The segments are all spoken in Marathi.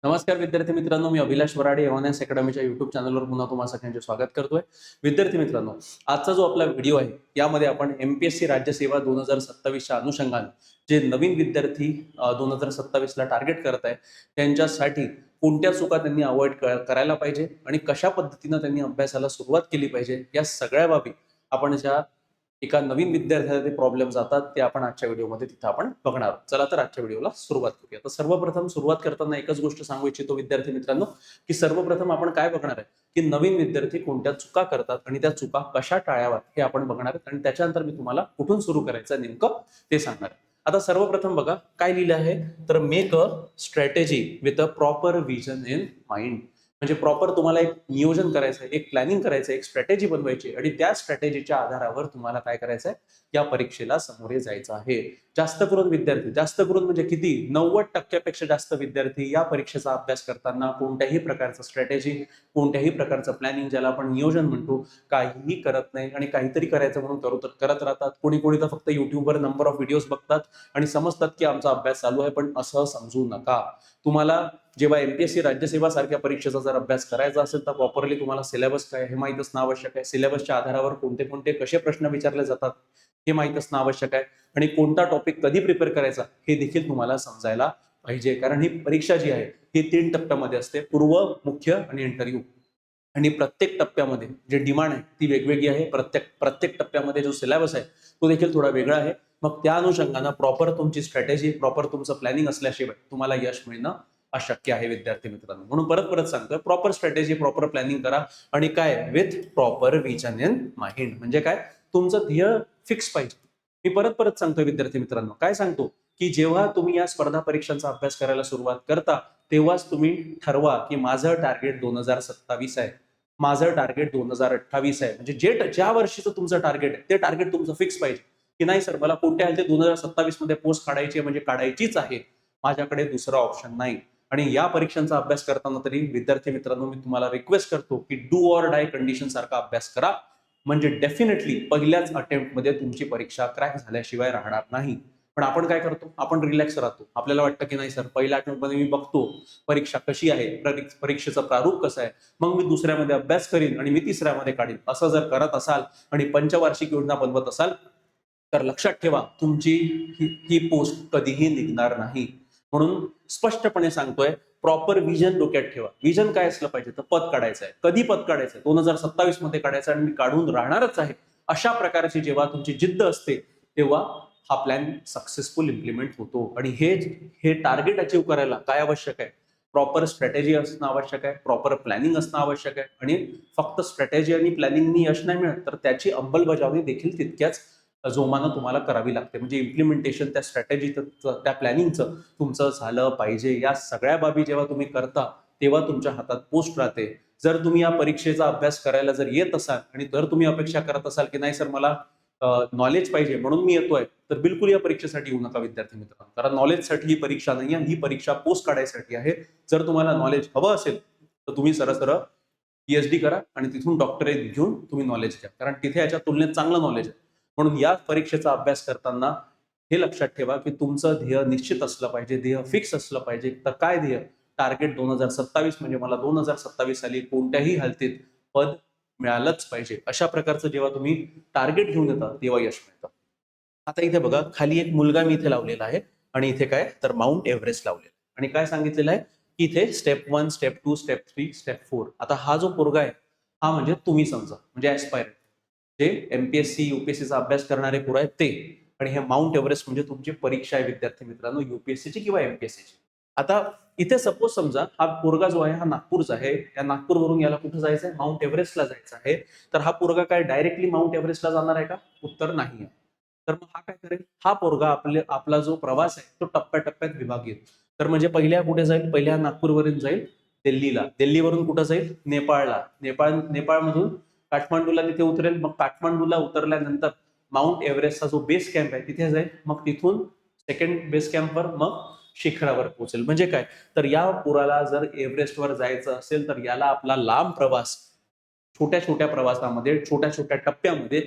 नमस्कार विद्यार्थी मित्रांनो, मी अभिलाष वराडे एव्हान्स अकॅडमीच्या युट्यूब चॅनलवर पुन्हा तुम्हा सगळ्यांचे स्वागत करतोय. विद्यार्थी मित्रांनो, आजचा जो आपला व्हिडिओ आहे यामध्ये आपण एमपीएससी राज्यसेवा 2027च्या अनुषंगाने जे नवीन विद्यार्थी 2027ला टार्गेट करत आहे त्यांच्यासाठी कोणत्या चुका त्यांनी अवॉइड करायला पाहिजे आणि कशा पद्धतीने त्यांनी अभ्यासाला सुरुवात केली पाहिजे या सगळ्या बाबी आपण ज्या एका नवीन विद्यार्थ्याला ते प्रॉब्लेम जातात ते आपण आजच्या व्हिडिओमध्ये तिथं आपण बघणार आहोत. चला तर आजच्या व्हिडिओला सुरुवात करूया. तर सर्वप्रथम सुरुवात करताना एकच गोष्ट सांगू इच्छितो विद्यार्थी मित्रांनो, की सर्वप्रथम आपण काय बघणार आहे की नवीन विद्यार्थी कोणत्या चुका करतात आणि त्या चुका कशा टाळाव्यात हे आपण बघणार आहोत आणि त्याच्यानंतर मी तुम्हाला कुठून सुरू करायचं नेमकं ते सांगणार आहे. आता सर्वप्रथम बघा काय लिहिलं आहे, तर make a strategy with a proper vision in mind. म्हणजे प्रॉपर तुम्हाला एक नियोजन करायचं आहे, एक प्लॅनिंग करायचं आहे, एक स्ट्रॅटेजी बनवायची आणि त्या स्ट्रॅटेजीच्या आधारावर तुम्हाला काय करायचं आहे, या परीक्षेला सामोरे जायचं आहे. जास्त करून विद्यार्थी, जास्त करून म्हणजे किती, 90% जास्त विद्यार्थी या परीक्षेचा अभ्यास करताना कोणत्याही प्रकारचं स्ट्रॅटेजी, कोणत्याही प्रकारचं प्लॅनिंग, ज्याला आपण नियोजन म्हणतो, काहीही करत नाही आणि काहीतरी करायचं म्हणून करत राहतात. कोणी कोणी तर फक्त युट्यूबवर नंबर ऑफ व्हिडिओज बघतात आणि समजतात की आमचा अभ्यास चालू आहे, पण असं समजू नका. तुम्हाला जेव्हा एमपीएससी राज्यसेवा सारख्या परीक्षेचा जर अभ्यास करायचा असेल तर प्रॉपरली तुम्हाला सिलेबस काय हे माहित असणं आवश्यक आहे. सिलेबसच्या आधारावर कोणते कोणते कसे प्रश्न विचारले जातात हे माहित असणं आवश्यक आहे आणि कोणता टॉपिक कधी प्रिपेअर करायचा हे देखील तुम्हाला समजायला पाहिजे. कारण ही परीक्षा जी आहे ही 3 टप्प्यामध्ये असते, पूर्व, मुख्य आणि इंटरव्ह्यू. आणि प्रत्येक टप्प्यामध्ये जे डिमांड आहे ती वेगवेगळी आहे. प्रत्येक टप्प्यामध्ये जो सिलेबस आहे तो देखील थोडा वेगळा आहे. मग त्या अनुषंगाने प्रॉपर तुमची स्ट्रॅटेजी, प्रॉपर तुमचं प्लॅनिंग असल्याशिवाय तुम्हाला यश मिळणं अशक्य आहे विद्यार्थी मित्रांनो. म्हणून परत परत सांगतोय, प्रॉपर स्ट्रॅटेजी, प्रॉपर प्लॅनिंग करा आणि काय, with proper vision in mind. म्हणजे काय, तुमचं ध्येय फिक्स पाहिजे. मी परत परत सांगतोय विद्यार्थी मित्रांनो, काय सांगतो की जेव्हा तुम्ही या स्पर्धा परीक्षांचा अभ्यास करायला सुरुवात करता तेव्हाच तुम्ही ठरवा की माझं टार्गेट 2027 आहे, माझं टार्गेट 2028 आहे. म्हणजे ज्या वर्षीचं तुमचं टार्गेट आहे ते टार्गेट तुमचं फिक्स पाहिजे की नाही सर, मला कोणत्या हालतीत 2027 मध्ये पोस्ट काढायची म्हणजे काढायचीच आहे, माझ्याकडे दुसरा ऑप्शन नाही. आणि या परीक्षांचा अभ्यास करताना तरी विद्यार्थी मित्रांनो मी तुम्हाला रिक्वेस्ट करतो की डू ऑर डाय कंडिशन सारखा अभ्यास करा. म्हणजे डेफिनेटली पहिल्याच अटेम्प्टमध्ये तुमची परीक्षा क्रॅक झाल्याशिवाय राहणार नाही. पण आपण काय करतो, आपण रिलॅक्स राहतो. आपल्याला वाटतं की नाही सर, पहिल्या अटेम्प्टमध्ये मी बघतो परीक्षा कशी आहे, परीक्षेचं प्रारूप कसं आहे, मग मी दुसऱ्यामध्ये अभ्यास करीन आणि मी तिसऱ्यामध्ये काढीन. असं जर करत असाल आणि पंचवार्षिक योजना बनवत असाल तर लक्षात ठेवा, तुमची ही पोस्ट कधीही निघणार नाही. म्हणून स्पष्टपणे सांगतोय, प्रॉपर विजन डोक्यात ठेवा. विजन काय असलं पाहिजे, तर पद काढायचं आहे. कधी पद काढायचं आहे, 2027 मध्ये काढायचं आणि मी काढून राहणारच आहे, अशा प्रकारची जेव्हा तुमची जिद्द असते तेव्हा हा प्लॅन सक्सेसफुल इम्प्लिमेंट होतो. आणि हे टार्गेट अचीव्ह करायला काय आवश्यक आहे, प्रॉपर स्ट्रॅटेजी असणं आवश्यक आहे, प्रॉपर प्लॅनिंग असणं आवश्यक आहे. आणि फक्त स्ट्रॅटेजी आणि प्लॅनिंगनी यश नाही मिळत, तर त्याची अंमलबजावणी देखील तितक्याच जोमानं तुम्हाला करावी लागते. म्हणजे इम्प्लिमेंटेशन त्या स्ट्रॅटेजीचं, त्या प्लॅनिंगचं तुमचं झालं पाहिजे. या सगळ्या बाबी जेव्हा तुम्ही करता तेव्हा तुमच्या हातात पोस्ट राहते. जर तुम्ही या परीक्षेचा अभ्यास करायला जर येत असाल आणि जर तुम्ही अपेक्षा करत असाल की नाही सर मला नॉलेज पाहिजे म्हणून मी येतोय, तर बिलकुल या परीक्षेसाठी येऊ नका विद्यार्थी मित्रांनो. कारण नॉलेजसाठी ही परीक्षा नाही आहे, ही परीक्षा पोस्ट काढायसाठी आहे. जर तुम्हाला नॉलेज हवं असेल तर तुम्ही सरळ सरळ पीएचडी करा आणि तिथून डॉक्टरेट घेऊन तुम्ही नॉलेज घ्या, कारण तिथे याच्या तुलनेत चांगलं नॉलेज आहे. म्हणून या परीक्षेचा अभ्यास करताना हे लक्षात ठेवा की तुमचं ध्येय निश्चित असलं पाहिजे, ध्येय फिक्स असलं पाहिजे. तर काय ध्येय, टार्गेट 2027 म्हणजे मला 2027 साली कोणत्याही हालतीत पद मिळालंच पाहिजे. अशा प्रकारचं जेव्हा तुम्ही टार्गेट घेऊन येता तेव्हा यश मिळतं. आता इथे बघा, खाली एक मुलगा मी इथे लावलेला आहे आणि इथे काय, तर माउंट एव्हरेस्ट लावलेला आणि काय सांगितलेलं आहे की इथे स्टेप 1, स्टेप 2, स्टेप 3, स्टेप 4. आता हा जो पोरगा आहे हा म्हणजे तुम्ही समजा, म्हणजे ऍस्पायरंट जे एमपीएससी यूपीएससीचा अभ्यास करणारे पोरं आहेत ते. आणि हे माउंट एव्हरेस्ट म्हणजे तुमची परीक्षा आहे विद्यार्थी मित्रांनो, युपीएससीची किंवा एमपीएससीची. आता इथे सपोज समजा हा पोरगा जो आहे हा नागपूरचा आहे, या नागपूरवरून याला कुठे जायचं आहे, माउंट एव्हरेस्टला जायचं आहे. तर हा पोरगा काय डायरेक्टली माउंट एव्हरेस्टला जाणार आहे का, उत्तर नाही आहे. तर मग हा काय करेल, हा पोरगा आपला जो प्रवास आहे तो टप्प्याटप्प्यात विभागीय. तर म्हणजे पहिल्या कुठे जाईल, पहिल्या नागपूरवरून जाईल दिल्लीला, दिल्लीवरून कुठं जाईल, नेपाळला, नेपाळमधून काठमांडूला तिथे उतरेल. मग काठमांडूला उतरल्यानंतर माउंट एव्हरेस्टचा जो बेस कॅम्प आहे तिथे जाईल. मग तिथून सेकंड बेस कॅम्पवर मग शिखरावर पोहोचेल. म्हणजे काय, तर या पुराला जर एव्हरेस्टवर जायचं असेल तर याला आपला लांब प्रवास छोट्या छोट्या प्रवासामध्ये, छोट्या छोट्या टप्प्यामध्ये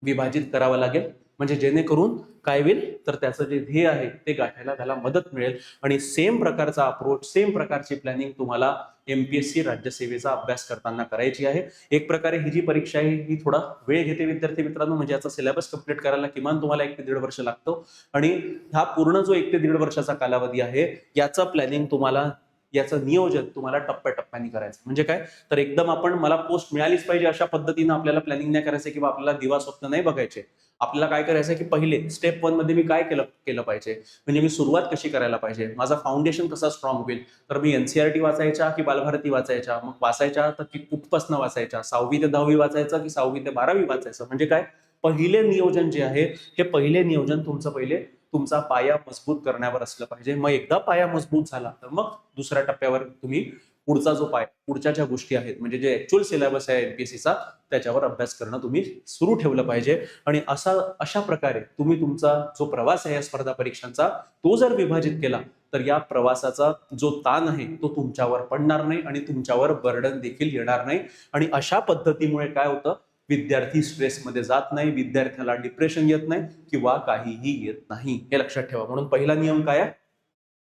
विभाजित करावा लागेल. म्हणजे जेणेकरून काय होईल तर त्याचं जे ध्येय आहे ते गाठायला त्याला मदत मिळेल. आणि सेम प्रकारचा अप्रोच, सेम प्रकारची प्लॅनिंग तुम्हाला एमपीएससी राज्यसेवेचा अभ्यास करताना करायची आहे. एक प्रकारे ही जी परीक्षा आहे ही थोडा वेळ घेते विद्यार्थी मित्रांनो, म्हणजे याचा सिलेबस कंप्लीट करायला किमान तुम्हाला 1 ते 1.5 वर्ष लागतो. आणि हा पूर्ण जो 1 ते 1.5 वर्षाचा कालावधी आहे याचं प्लॅनिंग तुम्हाला, याचं नियोजन तुम्हाला टप्प्याटप्प्याने करायचं. म्हणजे काय तर एकदम आपण मला पोस्ट मिळालीच पाहिजे अशा पद्धतीनं आपल्याला प्लॅनिंग नाही करायचं किंवा आपल्याला दिवा स्वप्न नाही बघायचे. आपल्याला काय करायचं की पहिले स्टेप 1 मध्ये मी काय केलं पाहिजे, म्हणजे मी सुरुवात कशी करायला पाहिजे, माझा फाउंडेशन कसा स्ट्रॉंग होईल. तर मी एनसीईआरटी वाचायच्या की बालभारती वाचायच्या, मग वाचायच्या तर की कुठपासून वाचायच्या, 6वी ते 10वी वाचायचं की 6वी ते 12वी वाचायचं. म्हणजे काय पहिले नियोजन जे आहे हे पहिले नियोजन तुमचं पहिले तुमचा पाया मजबूत करण्यावर असलं पाहिजे. मग एकदा पाया मजबूत झाला तर मग दुसऱ्या टप्प्यावर तुम्ही पुढचा जो पुढच्या ज्या गोष्टी आहेत म्हणजे जे ऍक्च्युअल सिलेबस आहे एमपीएससीचा त्याच्यावर अभ्यास करणं तुम्ही सुरू ठेवलं पाहिजे. आणि अशा प्रकारे तुम्ही तुमचा जो प्रवास आहे या स्पर्धा परीक्षांचा तो जर विभाजित केला तर या प्रवासाचा जो ताण आहे तो तुमच्यावर पडणार नाही आणि तुमच्यावर बर्डन देखील येणार नाही. आणि अशा पद्धतीमुळे काय होतं, विद्यार्थी स्ट्रेसमध्ये जात नाही, विद्यार्थ्याला डिप्रेशन येत नाही किंवा काहीही येत नाही. हे लक्षात ठेवा. म्हणून पहिला नियम काय आहे,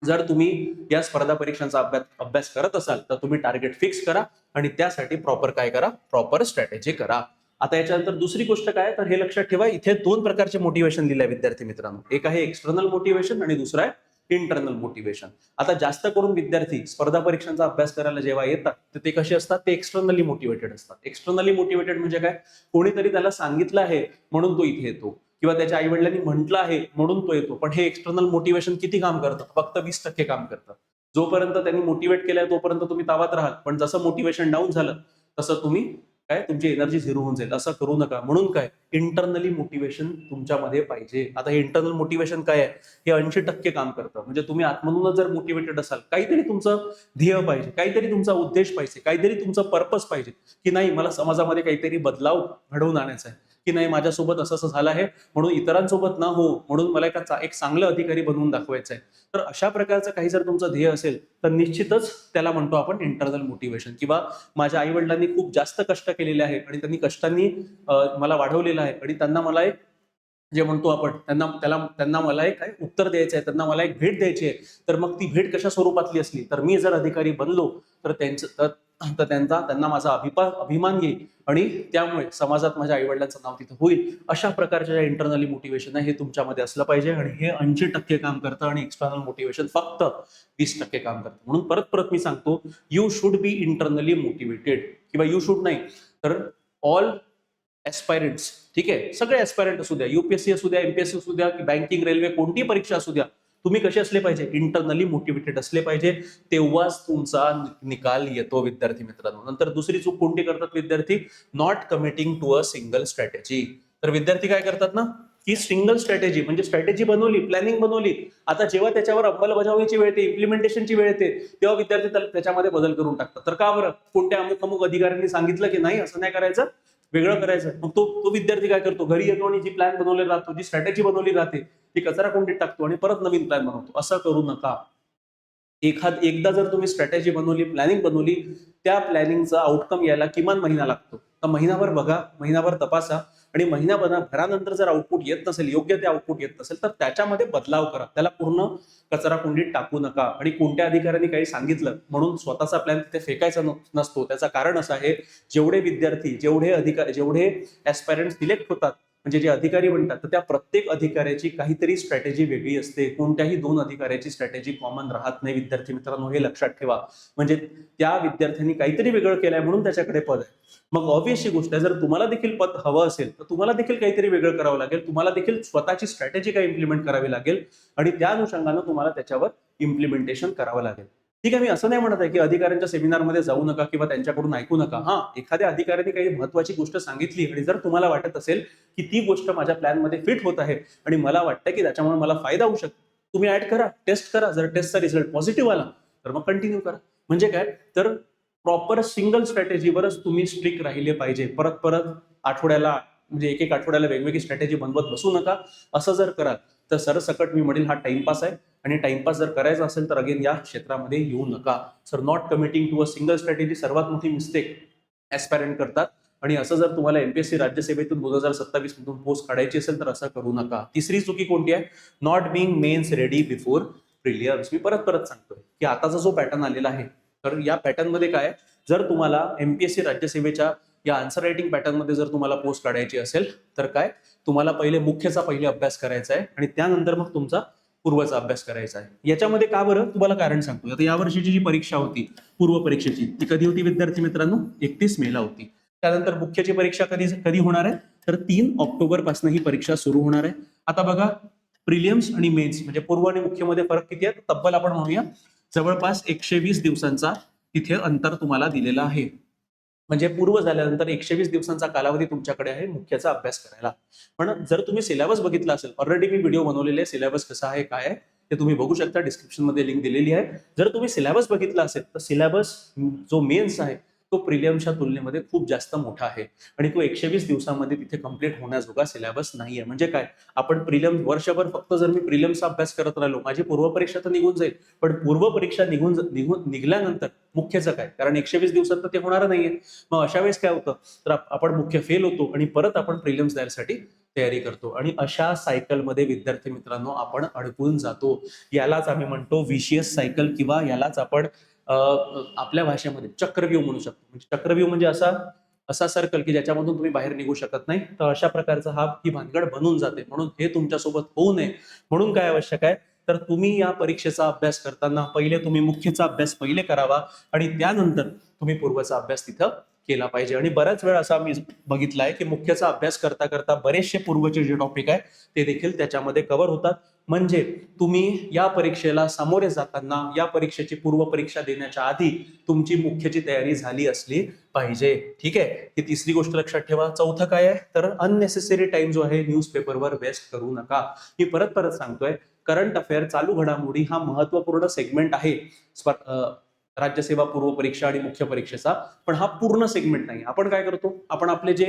जर तुम्ही या स्पर्धा परीक्षांचा अभ्यास करत असाल तर तुम्ही टार्गेट फिक्स करा आणि त्यासाठी प्रॉपर काय करा, प्रॉपर स्ट्रॅटेजी करा. आता याच्यानंतर दुसरी गोष्ट काय तर हे लक्षात ठेवा, इथे 2 प्रकारचे मोटिवेशन दिले विद्यार्थी मित्रांनो. एक आहे एक्सटर्नल मोटिवेशन आणि दुसरा आहे इंटरनल मोटिवेशन. आता जास्त करून विद्यार्थी स्पर्धा परीक्षांचा अभ्यास करायला जेव्हा येतात तर ते कसे असतात, ते एक्सटर्नली मोटिवेटेड असतात. एक्सटर्नली मोटिवेटेड म्हणजे काय, कोणीतरी त्याला सांगितलं आहे म्हणून तो इथे येतो किंवा त्याच्या आई वडिलांनी म्हटलं आहे म्हणून तो येतो. पण हे एक्सटर्नल मोटिवेशन किती काम करतं, फक्त 20% काम करतं. जोपर्यंत त्यांनी मोटिवेट केलंय तोपर्यंत तुम्ही तावात राहाल, पण जसं मोटिवेशन डाऊन झालं तसं तुम्ही काय तुमची एनर्जी झिरो होऊन जाईल. असं करू नका. म्हणून काय इंटरनली मोटिवेशन तुमच्यामध्ये पाहिजे. आता हे इंटरनल मोटिवेशन काय आहे, हे 80% काम करतं. म्हणजे तुम्ही आतमधूनच जर मोटिवेटेड असाल, काहीतरी तुमचं ध्येय पाहिजे, काहीतरी तुमचा उद्देश पाहिजे, काहीतरी तुमचं पर्पस पाहिजे की नाही मला समाजामध्ये काहीतरी बदलाव घडवून आणायचा आहे, की नाही माझ्यासोबत असं असं झालं आहे म्हणून इतरांसोबत ना हो म्हणून मला एक चांगलं अधिकारी बनवून दाखवायचं आहे. तर अशा प्रकारचं काही जर तुमचं ध्येय असेल तर निश्चितच त्याला म्हणतो आपण इंटरनल मोटिवेशन. किंवा माझ्या आई वडिलांनी खूप जास्त कष्ट केलेले आहेत आणि त्यांनी कष्टांनी मला वाढवलेलं आहे आणि त्यांना मला एक जे म्हणतो आपण त्यांना मला एक काय उत्तर द्यायचं आहे, त्यांना मला एक भेट द्यायची आहे. तर मग ती भेट कशा स्वरूपातली असली तर मी जर अधिकारी बनलो तर त्यांना माझा अभिमान येईल आणि त्यामुळे समाजात माझ्या आईवडिलांचं नाव तिथं होईल. अशा प्रकारच्या ज्या इंटरनली मोटिवेशन आहे हे तुमच्यामध्ये असलं पाहिजे आणि हे 80% काम करतं आणि एक्सटर्नल मोटिवेशन फक्त 20% काम करतं. म्हणून परत परत मी सांगतो, you should be internally motivated किंवा यू शुड नाही तर ऑल ऍस्पायरंट्स, ठीक आहे, सगळे ऍस्पायरंट असू द्या, युपीएससी असू द्या, एमपीएससी असू द्या, बँकिंग, रेल्वे, कोणतीही परीक्षा असू द्या, तुम्ही कसे असले पाहिजे, इंटरनली मोटिवेटेड असले पाहिजे. तेव्हाच तुमचा निकाल येतो विद्यार्थी मित्रांनो. नंतर दुसरी चूक कोणती करतात विद्यार्थी, not committing to a single strategy. तर विद्यार्थी काय करतात ना की सिंगल स्ट्रॅटेजी म्हणजे स्ट्रॅटेजी बनवली, प्लॅनिंग बनवली, आता जेव्हा त्याच्यावर अंमलबजावणीची वेळ येते, इम्प्लिमेंटेशनची वेळ येते, तेव्हा विद्यार्थी त्याच्यामध्ये बदल करून टाकतात. तर का बरं, कोणत्या अमुक अधिकाऱ्यांनी सांगितलं की नाही असं नाही करायचं, वेगळं करायचं. मग तो विद्यार्थी काय करतो, घरी येतो आणि जी प्लॅन बनवलेला राहतो, जी स्ट्रॅटेजी बनवली राहते ती कचरा कोंडीत टाकतो आणि परत नवीन प्लॅन बनवतो. असं करू नका. एकदा जर तुम्ही स्ट्रॅटेजी बनवली, प्लॅनिंग बनवली, त्या प्लॅनिंगचा आउटकम यायला किमान महिना लागतो. तर महिनाभर बघा, महिनाभर तपासा आणि भरानंतर जर आउटपुट येत नसेल, योग्य ते आउटपुट येत नसेल तर त्याच्यामध्ये बदलाव करा. त्याला पूर्ण कचरा कुंडीत टाकू नका. आणि कोणत्या अधिकाऱ्यांनी काही सांगितलं म्हणून स्वतःचा प्लॅन तिथे फेकायचा नसतो. त्याचं कारण असं आहे, जेवढे विद्यार्थी, जेवढे ऍस्पायरंट सिलेक्ट होतात म्हणजे जे अधिकारी बनतात तर त्या प्रत्येक अधिकाऱ्याची काहीतरी स्ट्रॅटेजी वेगळी असते. कोणत्याही 2 अधिकाऱ्याची स्ट्रॅटेजी कॉमन राहत नाही विद्यार्थी मित्रांनो, हे लक्षात ठेवा. म्हणजे त्या विद्यार्थ्यांनी काहीतरी वेगळं केलंय म्हणून त्याच्याकडे पद आहे. मग ऑब्व्हियसली गोष्ट आहे, जर तुम्हाला देखील पद हवं असेल तर तुम्हाला देखील काहीतरी वेगळं करावं लागेल, तुम्हाला देखील स्वतःची स्ट्रॅटेजी काय इम्प्लिमेंट करावी लागेल आणि त्या अनुषंगानं तुम्हाला त्याच्यावर इम्प्लिमेंटेशन करावं लागेल. ठीक आहे, मी असं नाही म्हणत आहे की अधिकाऱ्यांच्या सेमिनारमध्ये जाऊ नका किंवा त्यांच्याकडून ऐकू नका. हा, एखाद्या अधिकाऱ्याने काही महत्वाची गोष्ट सांगितली आणि जर तुम्हाला वाटत असेल की ती गोष्ट माझ्या प्लॅन मध्ये फिट होत आहे आणि मला वाटतं की त्याच्यामुळे मला फायदा होऊ शकतो, तुम्ही ऍड करा, टेस्ट करा. जर टेस्टचा रिझल्ट पॉझिटिव्ह आला तर मग कंटिन्यू करा. म्हणजे काय तर प्रॉपर सिंगल स्ट्रॅटेजीवरच तुम्ही स्ट्रिक्ट राहिले पाहिजे. परत परत आठवड्याला म्हणजे एक आठवड्याला वेगवेगळी स्ट्रॅटेजी बनवत बसू नका. असं जर कराल तर सरसकट मी म्हणेल हा टाइमपास आहे आणि टाइमपास जर करायचा असेल तर अगेन या क्षेत्रामध्ये येऊ नका. Sir, not committing to a single strategy सर्वात मोठी मिस्टेक ऍस्पायरंट करतात आणि असं जर तुम्हाला एमपीएससी राज्यसेवेतून 2027 मधून पोस्ट काढायची असेल तर असं करू नका. तिसरी चुकी कोणती आहे? Not being mains ready before prelims. मी परत परत सांगतोय की आताचा जो पॅटर्न आलेला आहे, तर या पॅटर्न मध्ये काय, जर तुम्हाला एमपीएससी राज्यसेवेच्या या आन्सर रायटिंग पॅटर्न मध्ये जर तुम्हाला पोस्ट काढायची असेल तर काय, तुम्हाला पहिले मुख्यचा पहिले अभ्यास करायचा आहे आणि त्यानंतर मग तुमचा पूर्वचा अभ्यास करायचा आहे. याच्यामध्ये का बरं, तुम्हाला कारण सांगतो. आता या वर्षीची जी परीक्षा होती पूर्व परीक्षेची, ती कधी होती विद्यार्थी मित्रांनो? 31 मेला होती. त्यानंतर मुख्यची परीक्षा कधी कधी होणार आहे? तर 3 ऑक्टोबर पासून ही परीक्षा सुरू होणार आहे. आता बघा, प्रिलियम्स आणि मेन्स म्हणजे पूर्व आणि मुख्यमध्ये फरक किती आहे? तब्बल आपण म्हणूया जवळपास 120 दिवसांचा तिथे अंतर तुम्हाला दिलेला आहे. म्हणजे पूर्व झाल्यानंतर 120 दिवसांचा कालावधी तुमच्याकडे आहे मुख्याचा अभ्यास करायला. पण जर तुम्ही सिलेबस बघितला असेल, ऑलरेडी मी व्हिडिओ बनवलेले आहे सिलेबस कसा आहे काय आहे ते तुम्ही बघू शकता, डिस्क्रिप्शन मध्ये लिंक दिलेली आहे. जर तुम्ही सिलेबस बघितला असेल तर सिलेबस जो मेन्स आहे तो प्रिलियमच्या तुलनेमध्ये खूप जास्त मोठा आहे आणि तो 120 दिवसांमध्ये तिथे कंप्लीट होण्याजोगा सिलेबस नाहीये. म्हणजे काय, आपण प्रिलियम वर्षभर फक्त जर मी प्रिलियमचा अभ्यास करत राहिलो, माझी पूर्व परीक्षा तर निघून जाईल, पण पूर्व परीक्षा निघल्यानंतर मुख्यचं काय, कारण 120 दिवसात तर ते होणार नाहीये. मग अशा वेळेस काय होतं, तर आपण मुख्य फेल होतो आणि परत आपण प्रिलियम्स द्यायसाठी तयारी करतो आणि अशा सायकलमध्ये विद्यार्थी मित्रांनो आपण अडकून जातो. यालाच आम्ही म्हणतो विशियस सायकल किंवा यालाच आपण आपल्या भाषेमध्ये चक्रव्यूह म्हणू शकतो. म्हणजे चक्रव्यूह म्हणजे असा असा सर्कल की ज्याच्यामधून तुम्ही बाहेर निघू शकत नाही. तर अशा प्रकारचा ही भानगड बनून जाते. म्हणून हे तुमच्यासोबत होऊ नये म्हणून काय आवश्यक आहे, तर तुम्ही या परीक्षेचा अभ्यास करताना पहिले तुम्ही मुख्यचा अभ्यास पहिले करावा आणि त्यानंतर तुम्ही पूर्वचा अभ्यास तिथं केला पाहिजे. आणि बऱ्याच वेळा असा मी बघितला आहे की मुख्यचा अभ्यास करता करता बरेचसे पूर्वचे जे टॉपिक आहे ते देखील त्याच्यामध्ये कव्हर होतात. म्हणजे तुम्ही या परीक्षेला सामोरे जाताना या परीक्षेची पूर्व परीक्षा देण्याच्या आधी तुमची मुख्यची तयारी झाली असली पाहिजे. ठीक आहे, ही तिसरी गोष्ट लक्षात ठेवा. चौथं काय आहे, तर अननेसेसरी टाइम जो आहे न्यूजपेपरवर वेस्ट करू नका. मी परत परत सांगतोय, करंट अफेअर चालू घडामोडी हा महत्वपूर्ण सेगमेंट आहे राज्यसेवा पूर्व परीक्षा आणि मुख्य परीक्षेचा, पण हा पूर्ण सेगमेंट नाही. आपण काय करतो, आपण आपले जे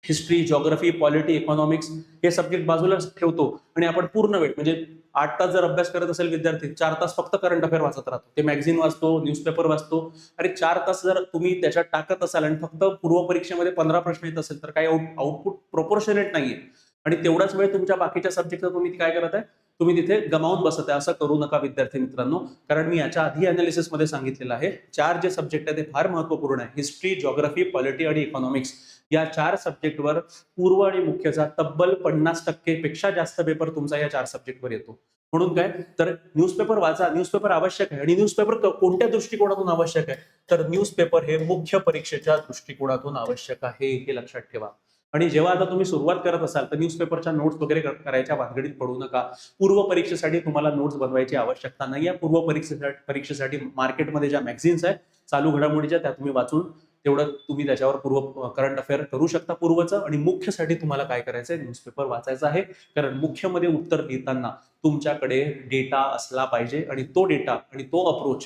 हिस्ट्री, जिओग्राफी, पॉलिटी, इकॉनॉमिक्स हे सब्जेक्ट बाजूला ठेवतो आणि आपण पूर्ण वेळ म्हणजे 8 तास जर अभ्यास करत असेल विद्यार्थी, 4 तास फक्त करंट अफेअर वाचत राहतो, ते मॅगझिन वाचतो, न्यूजपेपर वाचतो. अरे 4 तास जर तुम्ही त्याच्यात टाकत असाल आणि फक्त पूर्व परीक्षेमध्ये 15 प्रश्न येत असेल तर काही आउटपुट प्रोपोर्शनेट नाहीये आणि तेवढाच वेळ तुमच्या बाकीच्या सब्जेक्टचा तुम्ही काय करत आहे, तुम्ही तिथे गमावून बसत आहे. असं करू नका विद्यार्थी मित्रांनो, कारण मी याच्या आधी अनालिसिस मध्ये सांगितलेलं आहे 4 जे सब्जेक्ट आहे ते फार महत्वपूर्ण आहे. हिस्ट्री, जिओग्राफी, पॉलिटी आणि इकॉनॉमिक्स या 4 सब्जेक्टवर पूर्व आणि मुख्यचा तब्बल 50% पेक्षा जास्त पेपर तुमचा या 4 सब्जेक्टवर येतो. म्हणून काय, तर न्यूजपेपर वाचा, न्यूजपेपर आवश्यक आहे. आणि न्यूजपेपर कोणत्या दृष्टिकोनातून आवश्यक आहे, तर न्यूजपेपर हे मुख्य परीक्षेच्या दृष्टिकोनातून आवश्यक आहे, हे लक्षात ठेवा. आणि जेव्हा आता तुम्ही सुरुवात करत असाल तर न्यूजपेपरच्या नोट्स वगैरे करायच्या भानगडीत पडू नका. पूर्व परीक्षेसाठी तुम्हाला नोट्स बनवायची आवश्यकता नाही आहे. पूर्व परीक्षेसाठी मार्केटमध्ये ज्या मॅगझिन्स आहेत चालू घडामोडीच्या त्या तुम्ही वाचून तेवढं तुम्ही त्याच्यावर पूर्व करंट अफेअर करू शकता पूर्वचं. आणि मुख्यसाठी तुम्हाला काय करायचंय, न्यूजपेपर वाचायचा आहे, कारण मुख्यमध्ये उत्तर लिहिताना तुमच्याकडे डेटा असला पाहिजे आणि तो डेटा आणि तो अप्रोच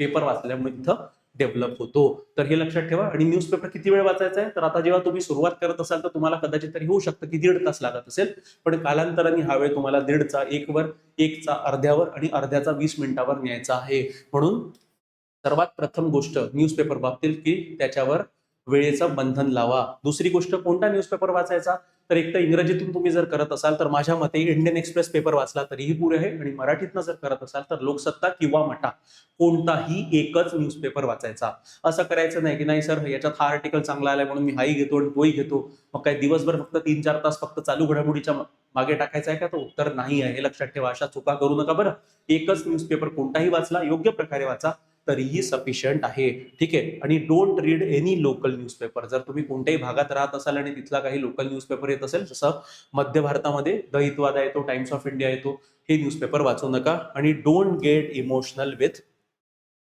पेपर वाचल्यामुळे इथं डेव्हलप होतो. तर हे लक्षात ठेवा. आणि न्यूजपेपर किती वेळ वाचायचा आहे, तर आता जेव्हा तुम्ही सुरुवात करत असाल तर तुम्हाला कदाचित तरी होऊ शकतं की 1.5 तास लागत असेल, पण कालांतराने हा वेळ तुम्हाला 1.5चा 1वर, 1चा अर्ध्यावर आणि अर्ध्याचा 20 मिनिटावर न्यायचा आहे. म्हणून सर्वात प्रथम गोष्ट न्यूजपेपर बाबतीत की त्याच्यावर वेळेचं बंधन लावा. दुसरी गोष्ट, कोणता न्यूजपेपर वाचायचा, तर एक तर इंग्रजीतून तुम्ही जर करत असाल तर माझ्या मते इंडियन एक्सप्रेस पेपर वाचला तरीही पुरे आहे, आणि मराठीतनं जर करत असाल तर लोकसत्ता किंवा मटा कोणताही एकच न्यूजपेपर वाचायचा. असं करायचं नाही की नाही सर याच्यात हा आर्टिकल चांगला आलाय म्हणून मी हाही घेतो आणि तोही घेतो, मग काय दिवसभर फक्त 3-4 तास फक्त चालू घडामोडीच्या मागे टाकायचं आहे का, तर उत्तर नाही आहे. हे लक्षात ठेवा. अशा चुका करू नका बरं. एकच न्यूजपेपर कोणताही वाचला, योग्य प्रकारे वाचा, तरीही सफिशियंट आहे. ठीक आहे. आणि don't read any local newspaper. जर तुम्ही कोणत्याही भागात राहत असाल आणि तिथला काही लोकल न्यूजपेपर येत असेल, जसं मध्य भारतामध्ये द हितवादा येतो, टाइम्स ऑफ इंडिया येतो, हे न्यूजपेपर वाचू नका. आणि don't get emotional with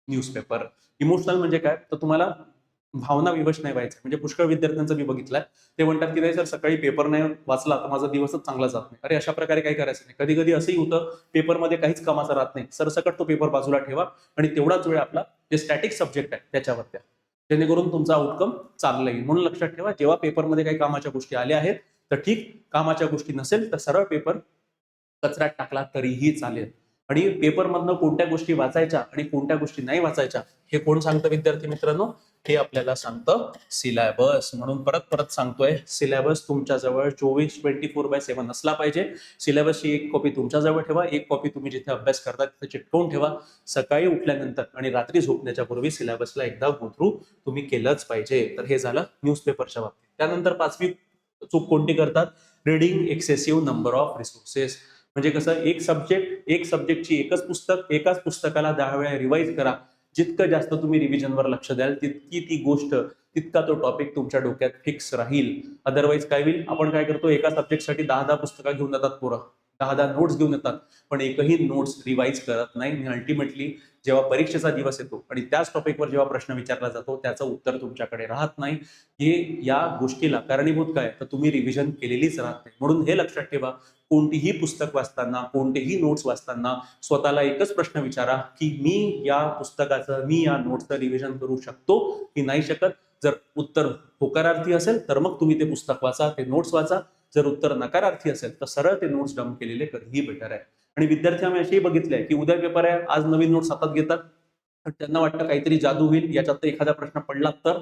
newspaper. Emotional म्हणजे काय, तर तुम्हाला भावना विवश नाही व्हायचं. म्हणजे पुष्कळ विद्यार्थ्यांचं मी बघितलंय, ते म्हणतात की नाही सर सकाळी पेपर नाही वाचला तर माझा दिवसच चांगला जात नाही. अरे अशा प्रकारे काही करायचं नाही. कधी कधी असंही होतं पेपरमध्ये काहीच कामाचं राहत नाही, सरसकट तो पेपर बाजूला ठेवा आणि तेवढाच वेळ आपला जे स्टॅटिक सब्जेक्ट आहे त्याच्यावर द्या, जेणेकरून तुमचा आउटकम चांगला येईल. म्हणून लक्षात ठेवा, जेव्हा पेपरमध्ये काही कामाच्या गोष्टी आल्या आहेत तर ठीक, कामाच्या गोष्टी नसेल तर सरळ पेपर कचऱ्यात टाकला तरीही चालेल. आणि पेपरमधनं कोणत्या गोष्टी वाचायच्या आणि कोणत्या गोष्टी नाही वाचायच्या हे कोण सांगतं विद्यार्थी मित्रांनो, हे आपल्याला सांगतं सिलेबस. म्हणून परत परत सांगतोय, सिलेबस तुमच्याजवळ 24/7 असला पाहिजे. सिलेबसची एक कॉपी तुमच्याजवळ ठेवा, एक कॉपी तुम्ही जिथे अभ्यास करता तिथे चिटकवून ठेवा. सकाळी उठल्यानंतर आणि रात्री झोपण्याच्या पूर्वी सिलेबसला एकदा गो थ्रू तुम्ही केलंच पाहिजे. तर हे झालं न्यूजपेपरच्या बाबतीत. त्यानंतर 5वी चूक कोणती करतात? Reading excessive number of resources. म्हणजे कसं, एक सब्जेक्टची एकच पुस्तक, एकाच पुस्तकाला 10 वेळा रिवाईज करा. जितकं जास्त तुम्ही रिव्हिजनवर लक्ष द्याल तितकी ती गोष्ट, तितका तो टॉपिक तुमच्या डोक्यात फिक्स राहील. अदरवाईज काय होईल, आपण काय करतो, एका सब्जेक्टसाठी 10 पुस्तकं घेऊन जातात पोरं, 10 नोट्स घेऊन येतात, पण एकही नोट्स रिवाईज करत नाही. आणि अल्टिमेटली जेव्हा परीक्षेचा दिवस येतो आणि त्याच टॉपिकवर जेव्हा प्रश्न विचारला जातो त्याचं उत्तर तुमच्याकडे राहत नाही. हे या गोष्टीला कारणीभूत काय, तर तुम्ही रिव्हिजन केलेलीच राहत नाही. म्हणून हे लक्षात ठेवा, कोणतीही पुस्तक वाचताना, कोणतेही नोट्स वाचताना स्वतःला एकच प्रश्न विचारा की मी या पुस्तकाचं, मी या नोट्सचं रिव्हिजन करू शकतो की नाही शकत. जर उत्तर होकारार्थी असेल तर मग तुम्ही ते पुस्तक वाचा, ते नोट्स वाचा. जर उत्तर नकारार्थी असेल तर सरळ ते नोट्स डंप केलेले कधीही बेटर आहे. आणि विद्यार्थी आम्ही असेही बघितलंय की उद्या पेपर आहे, आज नवीन नोट्स हातात घेतात, तर त्यांना वाटतं काहीतरी जादू होईल, याच्यात एखादा प्रश्न पडला तर.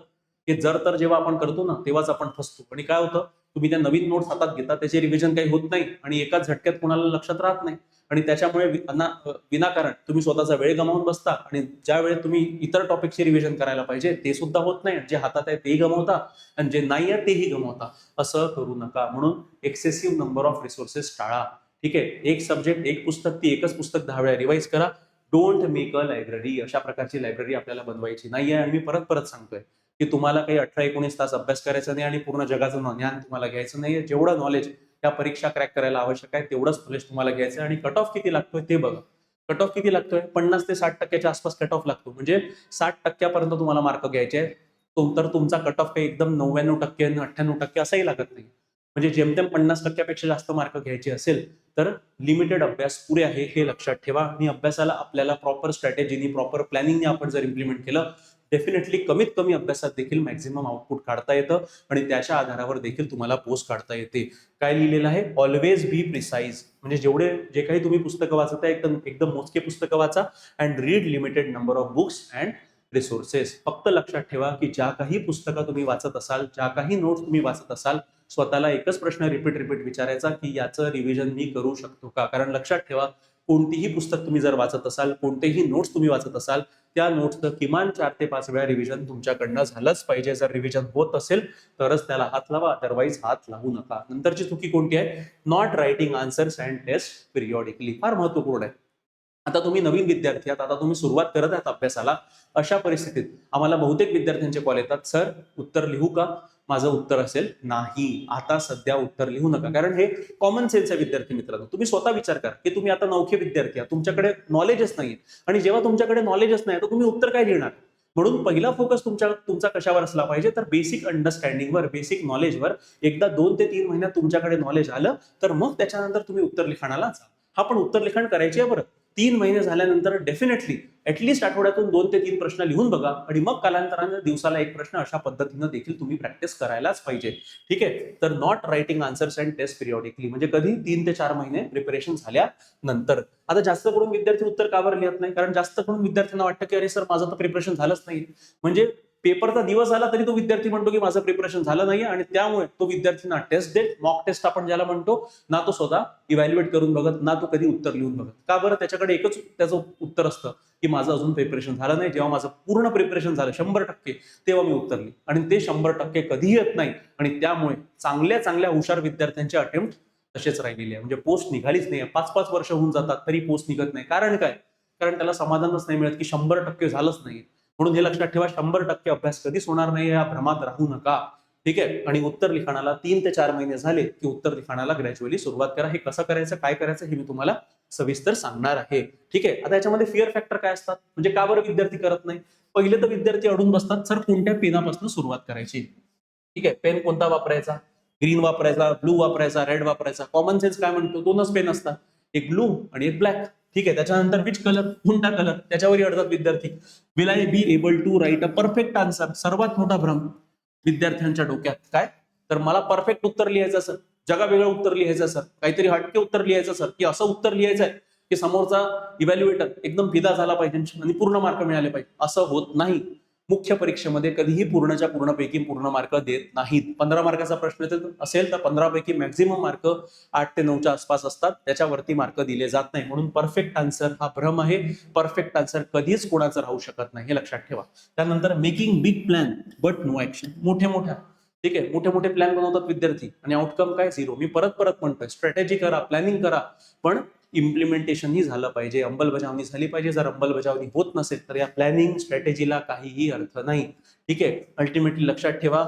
हे जर तर जेव्हा आपण करतो ना तेव्हाच आपण फसतो. आणि काय होतं, तुम्ही त्या नवीन नोट्स हातात घेता, त्याचे रिव्हिजन काही होत नाही आणि एकाच झटक्यात कोणाला लक्षात राहत नाही. आणि त्याच्यामुळे विनाकारण तुम्ही स्वतःचा वेळ गमावून बसता आणि ज्या वेळेस तुम्ही इतर टॉपिकचे रिव्हिजन करायला पाहिजे ते सुद्धा होत नाही. जे हातात आहे तेही गमावता आणि जे नाही आहे तेही गमावता. असं करू नका. म्हणून एक्सेसिव्ह नंबर ऑफ रिसोर्सेस टाळा. ठीक आहे, एक सब्जेक्ट, एक पुस्तक, ती एकच पुस्तक 10 वेळा रिवाईज करा. Don't make a library. अशा प्रकारची लायब्ररी आपल्याला बनवायची नाहीये. आणि मी परत परत सांगतोय की तुम्हाला काही 18-19 तास अभ्यास करायचा नाही आणि पूर्ण जगाचं ज्ञान तुम्हाला घ्यायचं नाहीये. जेवढं नॉलेज त्या परीक्षा क्रॅक करायला आवश्यक आहे तेवढंच नॉलेज तुम्हाला घ्यायचं. आणि कट ऑफ किती लागतोय ते बघा. कट ऑफ किती लागतोय? 50 ते 60% आसपास कट ऑफ लागतो. म्हणजे 60% तुम्हाला मार्क घ्यायचे आहेत. तर तुमचा कट ऑफ काही एकदम 99% 98% असाही लागत नाही. म्हणजे जेमतेम 50%पेक्षा जास्त मार्क घ्यायचे असेल तर लिमिटेड अभ्यास पुरे आहे, हे लक्षात ठेवा. आणि अभ्यासाला आपल्याला प्रॉपर स्ट्रॅटेजीनी, प्रॉपर प्लॅनिंगने आपण जर इम्प्लिमेंट केलं, डेफिनेटली कमीत कमी अभ्यासात देखील मॅक्झिमम आउटपुट काढता येतं आणि त्याच्या आधारावर देखील तुम्हाला पोस्ट काढता येते. काय लिहिलेलं आहे? Always be precise. म्हणजे जे काही तुम्ही पुस्तकं वाचत आहे एकदम एकदम मोजके पुस्तकं वाचा. And read limited number of books and resources. फक्त लक्षात ठेवा की ज्या काही पुस्तकं तुम्ही वाचत असाल, ज्या काही नोट्स तुम्ही वाचत असाल, स्वतःला एकच प्रश्न रिपीट विचारायचा की याचं रिव्हिजन मी करू शकतो का. कारण लक्षात ठेवा, कोणतीही पुस्तक तुम्ही जर वाचत असाल, कोणतेही नोट्स तुम्ही वाचत असाल, त्या नोट्सचं किमान 4 ते 5 वेळा रिव्हिजन तुमच्याकडनं झालंच पाहिजे. जर रिव्हिजन होत असेल तरच त्याला हात लावा, अदरवाईज हात लावू नका. नंतरची चुकी कोणती आहे? Not writing answers and test periodically. फार महत्वपूर्ण आहे. आता तुम्ही नवीन विद्यार्थी आहात, आता तुम्ही सुरुवात करत आहात अभ्यासाला. अशा परिस्थितीत आम्हाला बहुतेक विद्यार्थ्यांचे कॉल येतात, सर उत्तर लिहू का? माझं उत्तर असेल नाही, आता सध्या उत्तर लिहू नका. कारण हे कॉमन सेन्स आहे विद्यार्थी मित्रांनो. तुम्ही स्वतः विचार करा की तुम्ही आता नवखे विद्यार्थी आहात, तुमच्याकडे नॉलेजच नाहीये. आणि जेव्हा तुमच्याकडे नॉलेजच नाही तर तुम्ही उत्तर काय लिहिणार? म्हणून पहिला फोकस तुमचा कशावर असला पाहिजे, तर बेसिक अंडरस्टँडिंगवर, बेसिक नॉलेजवर. एकदा 2 ते 3 महिन्यात तुमच्याकडे नॉलेज आलं तर मग त्याच्यानंतर तुम्ही उत्तर लिखाणाला जा. हा पण उत्तर लिखाण करायचे आहे बरं. 3 महिने झाल्यानंतर डेफिनेटली ऍटलीस्ट आठवड्यातून 2 ते 3 प्रश्न लिहून बघा आणि मग कालांतराने दिवसाला एक प्रश्न, अशा पद्धतीनं देखील तुम्ही प्रॅक्टिस करायलाच पाहिजे. ठीक आहे, तर not writing answers and test periodically म्हणजे कधी 3 ते 4 महिने प्रिपरेशन झाल्यानंतर. आता जास्त करून विद्यार्थी उत्तर का बरं लिहत नाही? कारण जास्त करून विद्यार्थ्यांना वाटतं की अरे सर माझं तर प्रिपरेशन झालंच नाही. म्हणजे पेपरचा दिवस आला तरी तो विद्यार्थी म्हणतो की माझं प्रिपरेशन झालं नाही. आणि त्यामुळे तो विद्यार्थी ना टेस्ट देत, मॉक टेस्ट आपण ज्याला म्हणतो, ना तो स्वतः इव्हॅल्युएट करून बघत, ना तो कधी उत्तर लिहून बघत. का बरं? त्याच्याकडे एकच त्याचं उत्तर असतं की माझं अजून प्रिपरेशन झालं नाही. जेव्हा माझं पूर्ण प्रिपरेशन झालं 100% तेव्हा मी उत्तर लिहिलं. आणि ते 100% कधीही येत नाही. आणि त्यामुळे चांगल्या हुशार विद्यार्थ्यांचे अटेम्प्ट तसेच राहिलेले आहे. म्हणजे पोस्ट निघालीच नाही. 5-5 वर्ष होऊन जातात तरी पोस्ट निघत नाही. कारण काय? कारण त्याला समाधानच नाही मिळत की 100% झालंच नाही. म्हणून हे लक्षात ठेवा, 100% अभ्यास कधीच होणार नाही, या भ्रमात राहू नका. ठीक आहे. आणि उत्तर लिखाणाला 3 ते 4 महिने झाले की उत्तर लिखाणाला ग्रॅज्युअली सुरुवात करा. हे कसं करायचं, काय करायचं हे मी तुम्हाला सविस्तर सांगणार आहे. ठीक आहे. आता याच्यामध्ये फिअर फॅक्टर काय असतात, म्हणजे का बरं विद्यार्थी करत नाही? पहिले तर विद्यार्थी अडून बसतात, सर कोणत्या पेनापासून सुरुवात करायची. ठीक आहे, पेन कोणता वापरायचा? ग्रीन वापरायचा, ब्लू वापरायचा, रेड वापरायचा. कॉमन सेन्स काय म्हणतो? 2च पेन असतात, एक ब्लू आणि एक ब्लॅक. ठीक आहे, त्याच्यानंतर विच कलर, कोणता कलर, त्याच्यावरही अडतात विद्यार्थी. Will I be able to write a perfect answer? सर्वात मोठा भ्रम विद्यार्थ्यांच्या डोक्यात काय, तर मला परफेक्ट उत्तर लिहायचं सर, जगावेगळं उत्तर लिहायचं सर, काहीतरी हटके उत्तर लिहायचं सर, की असं उत्तर लिहायचं आहे की समोरचा इव्हॅल्युएटर एकदम फिदा झाला पाहिजे आणि पूर्ण मार्क मिळाले पाहिजे. असं होत नाही. मुख्य परीक्षेमध्ये कधीही पूर्णच्या पूर्णपैकी पूर्ण मार्क देत नाहीत. 15 मार्काचा प्रश्न असेल तर 15 पैकी मॅक्झिमम मार्क 8 ते 9च्या आसपास असतात, त्याच्यावरती मार्क दिले जात नाही. म्हणून परफेक्ट आन्सर हा भ्रम आहे. परफेक्ट आन्सर कधीच कोणाचं राहू शकत नाही, हे लक्षात ठेवा. त्यानंतर making big plan but no action. मोठ्या ठीक आहे, मोठे प्लॅन बनवतात विद्यार्थी आणि आउटकम काय? झिरो. मी परत म्हणतोय, स्ट्रॅटेजी करा, प्लॅनिंग करा, पण इम्प्लिमेंटेशन ही झालं पाहिजे, अंमलबजावणी झाली पाहिजे. जर अंमलबजावणी होत नसेल तर या प्लॅनिंग स्ट्रॅटेजीला काहीही अर्थ नाही. ठीक आहे, अल्टिमेटली लक्षात ठेवा,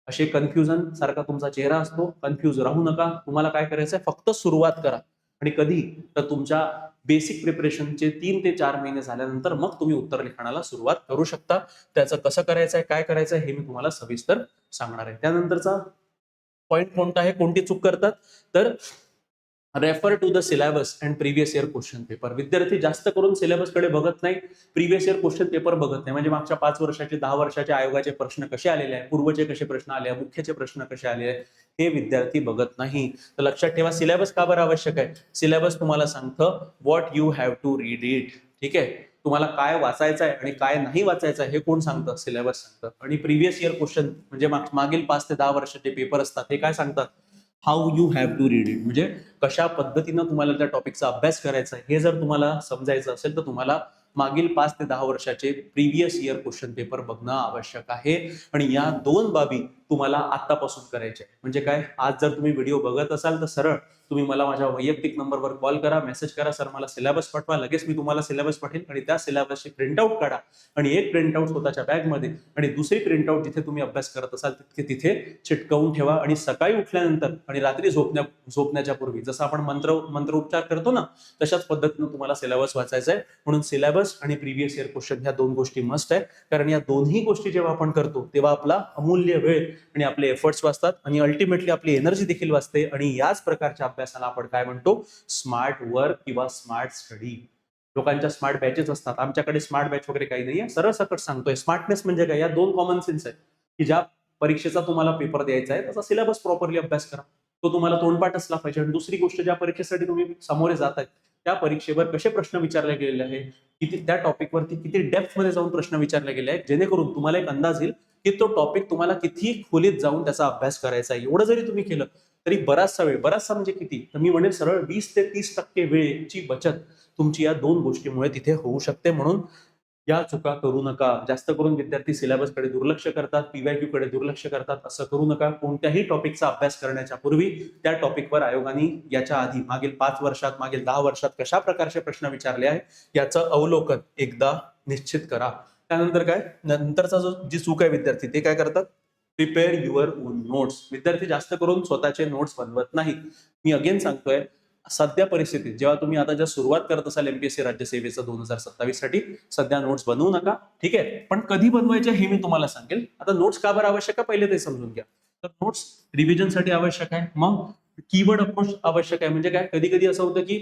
असे कन्फ्युजन सारखा तुमचा चेहरा असतो, कन्फ्युज राहू नका. तुम्हाला काय करायचंय, फक्त सुरुवात करा. आणि कधी तर तुमच्या बेसिक प्रिपरेशनचे 3 ते 4 महिने झाल्यानंतर मग तुम्ही उत्तर लिखाणाला सुरुवात करू शकता. त्याचं कसं करायचंय, काय करायचंय हे मी तुम्हाला सविस्तर सांगणार आहे. त्यानंतरचा पॉइंट कोणता आहे, कोणती चूक करतात, तर refer to the syllabus and previous year question paper. विद्यार्थी जास्त करून सिलेबस कडे बघत नाही, प्रिव्हियस इयर क्वेश्चन पेपर बघत नाही. म्हणजे मागच्या 5 वर्षाचे 10 वर्षाच्या आयोगाचे प्रश्न कसे आलेले आहेत, पूर्वचे कसे प्रश्न आले, मुख्यचे प्रश्न कसे आले, हे विद्यार्थी बघत नाही. तर लक्षात ठेवा, सिलेबस का बरं आवश्यक आहे? सिलेबस तुम्हाला सांगतं what you have to read it. ठीक आहे, तुम्हाला काय वाचायचं आहे आणि काय नाही वाचायचं आहे हे कोण सांगतं? सिलेबस सांगतं. आणि प्रिव्हियस इयर क्वेश्चन म्हणजे मागील 5 ते 10 वर्षाचे पेपर असतात, हे काय सांगतात? How you have to read it, म्हणजे कशा पद्धतीनं तुम्हाला त्या टॉपिकचा अभ्यास करायचा आहे हे जर तुम्हाला समजायचं असेल तर तुम्हाला मागील 5 ते 10 वर्षाचे प्रिव्हियस इयर क्वेश्चन पेपर बघणं आवश्यक आहे. आणि या 2 बाबी तुम्हाला आतापासून करायच्या आहे. म्हणजे काय, आज जर तुम्ही व्हिडिओ बघत असाल तर सरळ तुम्ही मला माझ्या वैयक्तिक नंबरवर कॉल करा, मेसेज करा, सर मला सिलेबस पाठवा. लगेच मी तुम्हाला सिलेबस पाठवेल आणि त्या सिलेबसची प्रिंटआउट काढा आणि एक प्रिंटआउट स्वतःच्या बॅगमध्ये आणि दुसरी प्रिंटआउट जिथे तुम्ही अभ्यास करत असाल तिथे चिटकवून ठेवा. आणि सकाळी उठल्यानंतर आणि रात्री झोपण्याच्या पूर्वी जसं आपण मंत्रोच्चार करतो ना, तशाच पद्धतीनं तुम्हाला सिलेबस वाचायचा आहे. म्हणून सिलेबस आणि प्रिव्हियस इयर क्वेश्चन ह्या 2 गोष्टी मस्ट आहे. कारण या दोन्ही गोष्टी जेव्हा आपण करतो तेव्हा आपला अमूल्य वेळ आणि आपले एफर्ट्स वाचतात आणि अल्टिमेटली आपली एनर्जी देखील वाचते. आणि याच प्रकारच्या अभ्यासाला आपण काय म्हणतो? स्मार्ट वर्क किंवा स्मार्ट स्टडी. लोकांच्या स्मार्ट बॅचेस असतात, आमच्याकडे स्मार्ट बॅच वगैरे काही नाहीये. सरळ सकट सांगतोय, स्मार्टनेस म्हणजे काय? या 2 कॉमन सेन्स आहेत की ज्या परीक्षेचा तुम्हाला पेपर द्यायचा आहे त्याचा सिलेबस प्रॉपरली अभ्यास करा, तो तुम्हाला तोंडपाठ असला पाहिजे. आणि दुसरी गोष्ट, ज्या परीक्षेसाठी तुम्ही सामोरे जात आहेत त्या परीक्षेवर कसे प्रश्न विचारले गेलेले आहेत, किती त्या टॉपिकवरती किती डेप्थ मध्ये जाऊन प्रश्न विचारले गेले आहेत, जेणेकरून तुम्हाला एक अंदाज येईल की तो टॉपिक तुम्हाला किती खोलीत जाऊन त्याचा अभ्यास करायचा आहे. एवढं जरी तुम्ही केलं तरी बराचसा म्हणजे किती, तर मी म्हणेल सरळ 20 ते 30% वेळेची बचत तुमची या 2 गोष्टीमुळे तिथे होऊ शकते. म्हणून या चुका करू नका. जास्त करून विद्यार्थी सिलेबस कडे दुर्लक्ष करतात, पीवायक्यू कडे दुर्लक्ष करतात. असं करू नका. कोणत्याही टॉपिकचा अभ्यास करण्याच्या पूर्वी त्या टॉपिकवर आयोगाने याच्या आधी मागील 5 वर्षात, मागील 10 वर्षात कशा प्रकारचे प्रश्न विचारले आहे याचं अवलोकन एकदा निश्चित करा. त्यानंतर काय, नंतरचा जी चूक आहे विद्यार्थी ते काय करतात? Prepare your on notes. विद्यार्थी जास्त करून स्वतःचे नोट्स बनवत नाहीत. मी अगेन सांगतोय, सध्या परिस्थितीत जेव्हा तुम्ही आता सुरुवात करत असाल एमपीएससी राज्यसेवेचं 2027 साठी, सध्या नोट्स बनवू नका. ठीक आहे, पण कधी बनवायचे हे मी तुम्हाला सांगेल. आता नोट्स का बरं आवश्यक आहे पहिले ते समजून घ्या. तर नोट्स रिव्हिजनसाठी आवश्यक आहे. मग कीवर्ड अप्रोच आवश्यक आहे. म्हणजे काय, कधी कधी असं होतं की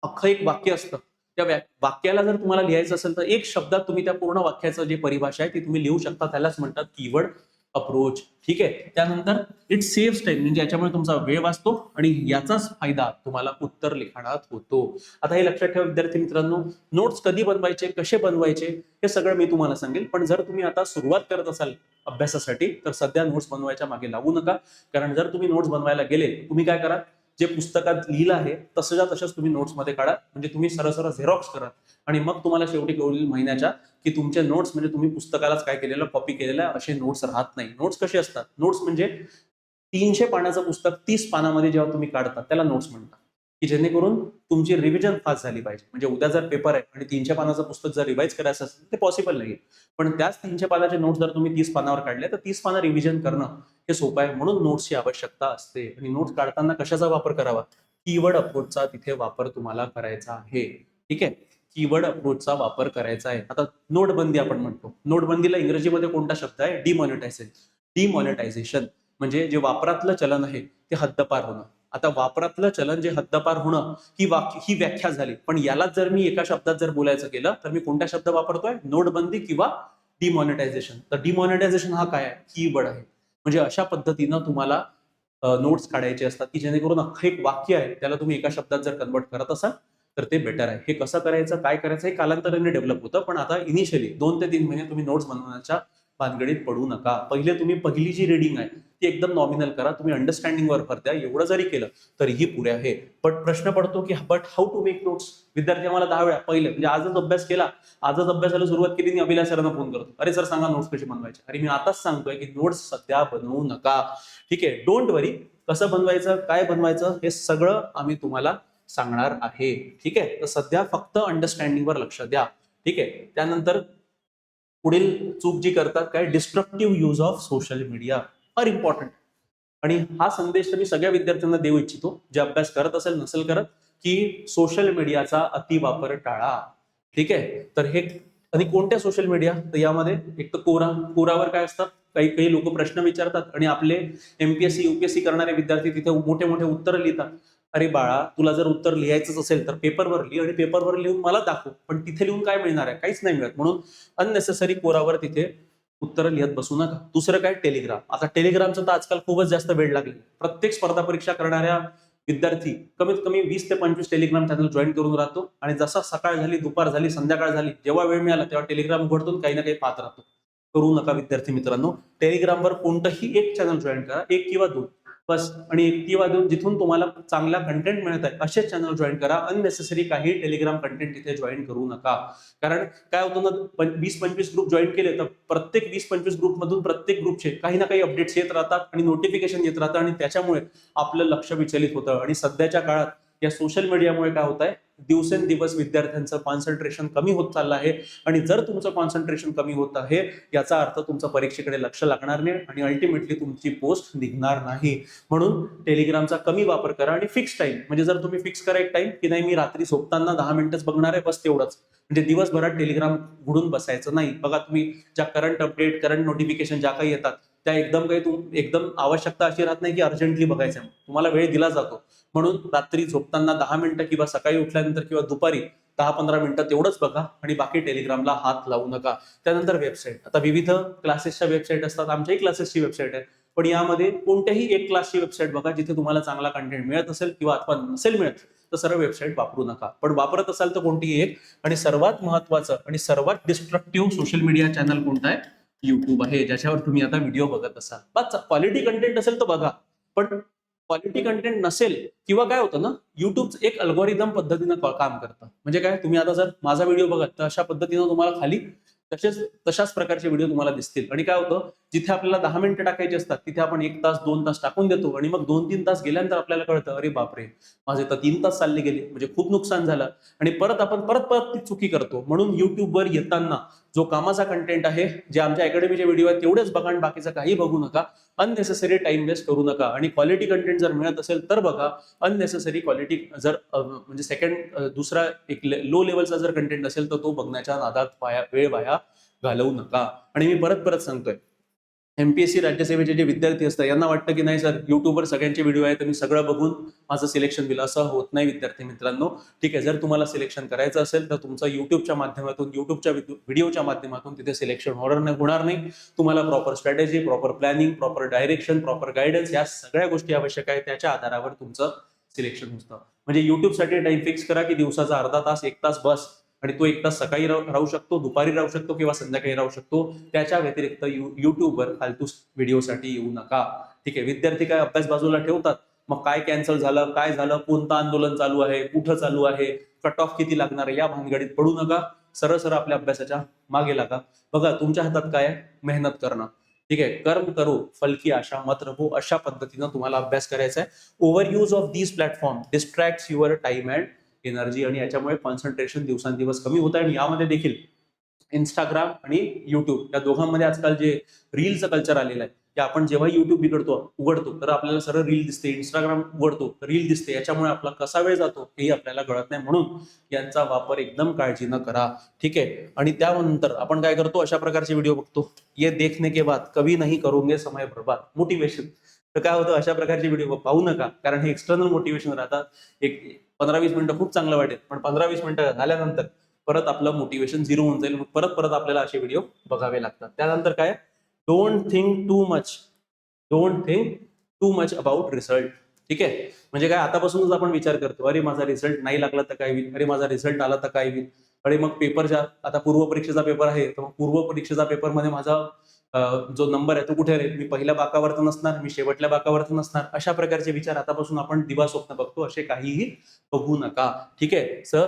अख्खं एक वाक्य असतं, त्या वाक्याला जर तुम्हाला लिहायचं असेल तर एक शब्दात तुम्ही त्या पूर्ण वाक्याचं जे परिभाषा आहे ती तुम्ही लिहू शकता. त्यालाच म्हणतात कीवर्ड अप्रोच. ठीक आहे, त्यानंतर इट सेव्स टाइम, म्हणजे याच्यामुळे तुमचा वेळ वाचतो आणि याचाच फायदा तुम्हाला उत्तर लिखाणात होतो. आता हे लक्षात ठेवा विद्यार्थी मित्रांनो, नोट्स कधी बनवायचे, कसे बनवायचे हे सगळं मी तुम्हाला सांगेल. पण जर तुम्ही आता सुरुवात करत असाल अभ्यासासाठी तर सध्या नोट्स बनवायच्या मागे लागू नका. कारण जर तुम्ही नोट्स बनवायला गेले, तुम्ही काय करा, जे पुस्तकात लिहिलं आहे तसंच तुम्ही नोट्स मध्ये काढा. म्हणजे तुम्ही सरळ झेरॉक्स करा आणि मग तुम्हाला शेवटी कळेल महिन्याच्या की तुमचे नोट्स म्हणजे तुम्ही पुस्तकालाच काय केलेलं, कॉपी केलेलं, असे नोट्स राहत नाही. नोट्स कसे असतात? नोट्स म्हणजे 300 पानाचं पुस्तक 30 पानामध्ये जेव्हा तुम्ही काढता त्याला नोट्स म्हणतात. की जेणेकरून तुमची रिव्हिजन फास्ट झाली पाहिजे. म्हणजे उद्या जर पेपर आहे आणि 300 पानाचं पुस्तक जर रिवाइज करायचं असेल ते पॉसिबल नाही. पण त्याच 300 पानाचे नोट्स जर तुम्ही 30 पानावर काढले तर 30 पानं रिव्हिजन करणं हे सोपं आहे. म्हणून नोट्सची आवश्यकता असते. आणि नोट्स काढताना कशाचा वापर करावा? कीवर्ड अप्रोचचा तिथे वापर तुम्हाला करायचा आहे. ठीक आहे, कीवर्ड अप्रोचचा वापर करायचा आहे. आता नोटबंदी आपण म्हणतो. नोटबंदीला इंग्रजीमध्ये कोणता शब्द आहे? डिमॉनिटायझेशन. डिमॉनिटायझेशन म्हणजे जे वापरातलं चलन आहे ते हद्दपार होणं. आता वापरातलं चलन जे हद्दपार होणं ही व्याख्या झाली. पण यालाच जर मी एका शब्दात जर बोलायचं केलं तर मी कोणता शब्द वापरतोय? नोटबंदी किंवा डिमॉनिटायझेशन. तर डिमॉनिटायझेशन हा काय आहे? कीवर्ड आहे. म्हणजे अशा पद्धतीनं तुम्हाला नोट्स काढायचे असतात की जेणेकरून अख्खं एक वाक्य आहे त्याला तुम्ही एका शब्दात जर कन्वर्ट करत असाल तर ते बेटर आहे. हे कसं करायचं, काय करायचं हे कालांतराने डेव्हलप होतं, पण आता इनिशियली 2 ते 3 महिने तुम्ही नोट्स बनवण्याच्या भानगडीत पडू नका. पहिले तुम्ही पहिली जी रीडिंग आहे ती एकदम नॉमिनल करा. तुम्ही अंडरस्टँडिंगवर भर द्या. एवढं जरी केलं तरीही पुढे आहे. पण प्रश्न पडतो की but how to make notes? विद्यार्थी आम्हाला 10 वेळा पहिले म्हणजे आजच अभ्यास केला, आजच अभ्यासाला सुरुवात केली आणि अभिलाष सरांना फोन करतो, अरे सर सांगा नोट्स कशी बनवायची. अरे मी आताच सांगतोय की नोट्स सध्या बनवू नका. ठीक आहे, डोंट वरी. कसं बनवायचं, काय बनवायचं हे सगळं आम्ही तुम्हाला सांगणार आहे. ठीक आहे, तर सध्या फक्त अंडरस्टँडिंगवर लक्ष द्या. ठीक आहे, त्यानंतर पुढील चूक जी करतात काय, destructive use of social media, फार इम्पॉर्टंट. आणि हा संदेश तर मी सगळ्या विद्यार्थ्यांना देऊ इच्छितो, जे अभ्यास करत असेल नसेल करत, की सोशल मीडियाचा अतिवापर टाळा. ठीक आहे, तर हे आणि कोणत्या सोशल मीडिया, तर यामध्ये एक तर कोरावर काय असतात, काही काही लोक प्रश्न विचारतात आणि आपले एमपीएससी युपीएससी करणारे विद्यार्थी तिथे मोठे मोठे उत्तर लिहितात. अरे बाळा, तुला जर उत्तर लिहायचंच असेल तर पेपरवर लिह आणि पेपरवर लिहून मला दाखव, पण तिथे लिहून काय मिळणार आहे, काहीच नाही मिळत. म्हणून अननेसेसरी कोरावर तिथे उत्तर लिहत बसू नका. दुसरं काय, टेलिग्राम. आता टेलिग्रामचं तर आजकाल खूपच जास्त वेळ लागले. प्रत्येक स्पर्धा परीक्षा करणाऱ्या विद्यार्थी कमीत कमी 20 ते 25 टेलिग्राम चॅनल जॉईन करून राहतो आणि जसा सकाळ झाली, दुपार झाली, संध्याकाळ झाली, जेव्हा वेळ मिळाला तेव्हा टेलिग्राम उघडतो, काही ना काही पाहत राहतो. करू नका विद्यार्थी मित्रांनो. टेलिग्रामवर कोणतंही एक चॅनल जॉईन करा, 1 किंवा 2 बस. आणि 1 किंवा 2 जिथून तुम्हाला चांगला कंटेंट मिळत आहे असे चॅनल जॉईन करा. अननेसेसरी काही टेलिग्राम कंटेंट तिथे जॉईन करू नका. कारण काय होतं ना, 20-25 ग्रुप जॉईन केले तर प्रत्येक 20-25 ग्रुप मधून प्रत्येक ग्रुपचे काही ना काही अपडेट्स येत राहतात आणि नोटिफिकेशन येत राहतं आणि त्याच्यामुळे आपलं लक्ष विचलित होतं. आणि सध्याच्या काळात या सोशल मीडियामुळे काय होत आहे, दिवसेंदिवस विद्यार्थ्यांचं कॉन्सन्ट्रेशन कमी होत चाललं आहे. आणि जर तुमचं कॉन्सन्ट्रेशन कमी होत आहे याचा अर्थ तुमचं परीक्षेकडे लक्ष लागणार नाही आणि अल्टिमेटली तुमची पोस्ट निघणार नाही. म्हणून टेलिग्रामचा कमी वापर करा आणि फिक्स टाइम, म्हणजे जर तुम्ही फिक्स करा एक टाइम की नाही मी रात्री झोपताना 10 मिनिटच बघणार आहे, बस तेवढंच. म्हणजे दिवसभरात टेलिग्राम उघडून बसायचं नाही. बघा, तुम्ही ज्या करंट अपडेट, करंट नोटिफिकेशन ज्या काही येतात त्या एकदम आवश्यकता अशी राहत नाही की अर्जंटली बघायचं, तुम्हाला वेळ दिला जातो. म्हणून रात्री झोपताना 10 मिनिटं किंवा सकाळी उठल्यानंतर किंवा दुपारी 10-15 मिनिटं तेवढंच बघा आणि बाकी टेलिग्रामला हात लावू नका. त्यानंतर वेबसाईट. आता विविध क्लासेसच्या वेबसाईट असतात, आमच्याही क्लासेसची वेबसाईट आहे, पण यामध्ये कोणत्याही एक क्लासची वेबसाईट बघा जिथे तुम्हाला चांगला कंटेंट मिळत असेल किंवा अथवा नसेल मिळत तर सर्व वेबसाईट वापरू नका. पण वापरत असाल तर कोणतीही एक. आणि सर्वात महत्वाचं आणि सर्वात डिस्ट्रक्टिव्ह सोशल मीडिया चॅनल कोणतं आहे, युट्यूब आहे, ज्याच्यावर तुम्ही आता व्हिडिओ बघत असाल. बस क्वालिटी कंटेंट असेल तर बघा, पण क्वालिटी कंटेंट नसेल किंवा काय होतं ना, युट्यूब एक अल्गोरिदम पद्धतीनं काम करतं. म्हणजे काय, तुम्ही आता जर माझा व्हिडिओ बघत तर अशा पद्धतीनं तुम्हाला खाली तशाच प्रकारचे व्हिडिओ तुम्हाला दिसतील. आणि काय होतं, जिथे आपल्याला 10 मिनिटं टाकायचे असतात तिथे आपण 1 तास 2 तास टाकून देतो आणि मग 2-3 तास गेल्यानंतर आपल्याला कळतं, अरे बापरे, माझे तर 3 तास चालले गेले, म्हणजे खूप नुकसान झालं. आणि परत आपण परत ती चुकी करतो. म्हणून युट्यूबवर येताना जो कामाचा कंटेंट आहे, जे आमच्या अकॅडमीचे व्हिडिओ आहेत तेवढेच बघा आणि बाकीचं काही बघू नका. अननेसेसरी टाइम वेस्ट करू नका. आणि क्वालिटी कंटेंट जर मिळत असेल तर बघा. अननेसेसरी क्वालिटी जर म्हणजे दुसरा एक लो लेवलचा जर कंटेंट असेल तर तो बघण्याच्या नादात वेळ वाया घालवू नका. आणि मी परत सांगतोय, एमपीएससी राज्यसेवेचे जे विद्यार्थी असतात यांना वाटतं की नाही सर, युट्यूबवर सगळ्यांचे व्हिडिओ आहेत तर मी सगळं बघून माझं सिलेक्शन दिलं. असं होत नाही विद्यार्थी मित्रांनो. ठीक आहे, जर तुम्हाला सिलेक्शन करायचं असेल तर तुमचं युट्यूबच्या माध्यमातून, युट्यूबच्या व्हिडिओच्या माध्यमातून तिथे सिलेक्शन होणार नाही. तुम्हाला proper strategy, proper planning, proper direction, proper guidance या सगळ्या गोष्टी आवश्यक आहेत. त्याच्या आधारावर तुमचं सिलेक्शन होतं. म्हणजे युट्यूबसाठी टाइम फिक्स करा की दिवसाचा अर्धा तास 1 तास बस. आणि तो 1 तास सकाळी राहू शकतो, दुपारी राहू शकतो किंवा संध्याकाळी राहू शकतो. त्याच्या व्यतिरिक्त युट्यूबवर फालतू व्हिडिओसाठी येऊ नका. ठीक आहे, विद्यार्थी काय अभ्यास बाजूला ठेवतात, मग काय कॅन्सल झालं, काय झालं, कोणतं आंदोलन चालू आहे, कुठं चालू आहे, कट ऑफ किती लागणार आहे, या भानगडीत पडू नका. सरळ आपल्या अभ्यासाच्या मागे लागा. बघा, तुमच्या हातात काय आहे, मेहनत करणं. ठीक आहे, कर्म करो फल की आशा मत रखो, अशा पद्धतीनं तुम्हाला अभ्यास करायचा आहे. Over use of these platform distracts your time and energy आणि याच्यामुळे कॉन्सन्ट्रेशन दिवसांदिवस कमी होत आहे. आणि यामध्ये देखील इंस्टाग्राम आणि युट्यूब या दोघांमध्ये आजकाल जे रीलचं कल्चर आलेलं आहे, की आपण जेव्हा युट्यूब उघडतो तर आपल्याला सरळ रील दिसते, इंस्टाग्राम उघडतो रील दिसते, याच्यामुळे आपला कसा वेळ जातो हेही आपल्याला कळत नाही. म्हणून यांचा वापर एकदम काळजीनं करा. ठीक आहे, आणि त्यानंतर आपण काय करतो, अशा प्रकारचे व्हिडिओ बघतो, ये देखने के बाद कभी नहीं करोगे समय बर्बाद, मोटिवेशन. तर काय होतं, अशा प्रकारचे व्हिडिओ पाहू नका, कारण हे एक्सटर्नल मोटिवेशन राहतात. एक 15-20 मिनिटं खूप चांगलं वाटेल, पण 15-20 मिनिटं झाल्यानंतर परत आपलं मोटिवेशन झिरो होऊन जाईल. परत आपल्याला असे व्हिडिओ बघावे लागतात. त्यानंतर काय, don't think too much about result. ठीक आहे. म्हणजे काय, आतापासूनच आपण विचार करतो, अरे माझा रिझल्ट नाही लागला तर काय होईल, अरे माझा रिझल्ट आला तर काय होईल, अरे मग पेपरच्या आता पूर्व परीक्षेचा पेपर आहे तर मग पूर्व परीक्षेचा पेपरमध्ये माझा जो नंबर आहे तो कुठे राहील, मी पहिल्या बाकावर तर नसणार, मी शेवटल्या बाकावर तर नसणार. अशा प्रकारचे विचार आतापासून आपण दिवा स्वप्न बघतो, असे काहीही बघू नका. ठीक आहे सर.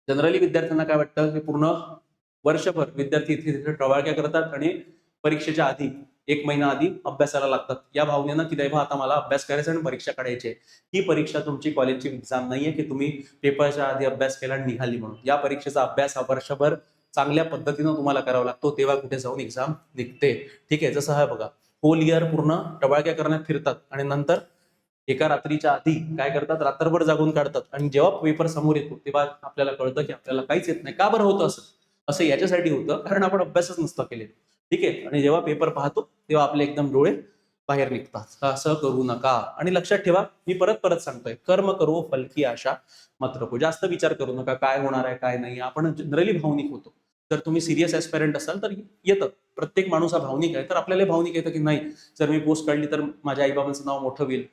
जनरली विद्यार्थ्यांना काय वाटतं की पूर्ण वर्षभर विद्यार्थी इथे तिथे टवाळक्या करतात आणि परीक्षेच्या आधी 1 महिना आधी अभ्यासाला लागतात, या भावनेनं की देवा आता मला अभ्यास करायचा आणि परीक्षा काढायची आहे. ही परीक्षा तुमची कॉलेजची एक्झाम नाहीये की तुम्ही पेपरच्या आधी अभ्यास केला आणि निघाली म्हणून. या परीक्षेचा अभ्यास हा वर्षभर चांगल्या पद्धतीनं तुम्हाला करावा लागतो, तेव्हा कुठे जाऊन एक्झाम निघते. ठीक आहे. जसं हा बघा, होल इयर पूर्ण टवाळक्या करण्यात फिरतात आणि नंतर एका रात्रीच्या आधी काय करतात, रात्रभर जागून काढतात आणि जेव्हा पेपर समोर येतो तेव्हा आपल्याला कळतं की आपल्याला काहीच येत नाही. का बरं होतं असं? असं याच्यासाठी होतं कारण आपण अभ्यासच नसतो केले. ठीक आहे. आणि जेव्हा पेपर पाहतो तेव्हा आपले एकदम डोळे बाहेर निघतात. असं करू नका. आणि लक्षात ठेवा, मी परत परत सांगतोय, कर्म करो फल की आशा मत रखो. जास्त विचार करू नका काय होणार आहे काय नाही. आपण जनरली भावनिक होतो. जर तुम्ही सिरियस ऍस्पिरंट असाल तर येतं, प्रत्येक माणूस हा भावनिक आहे, तर आपल्याला भावनिक येतं की नाही जर मी पोस्ट काढली तर माझ्या आईबाबांचं नाव मोठं होईल,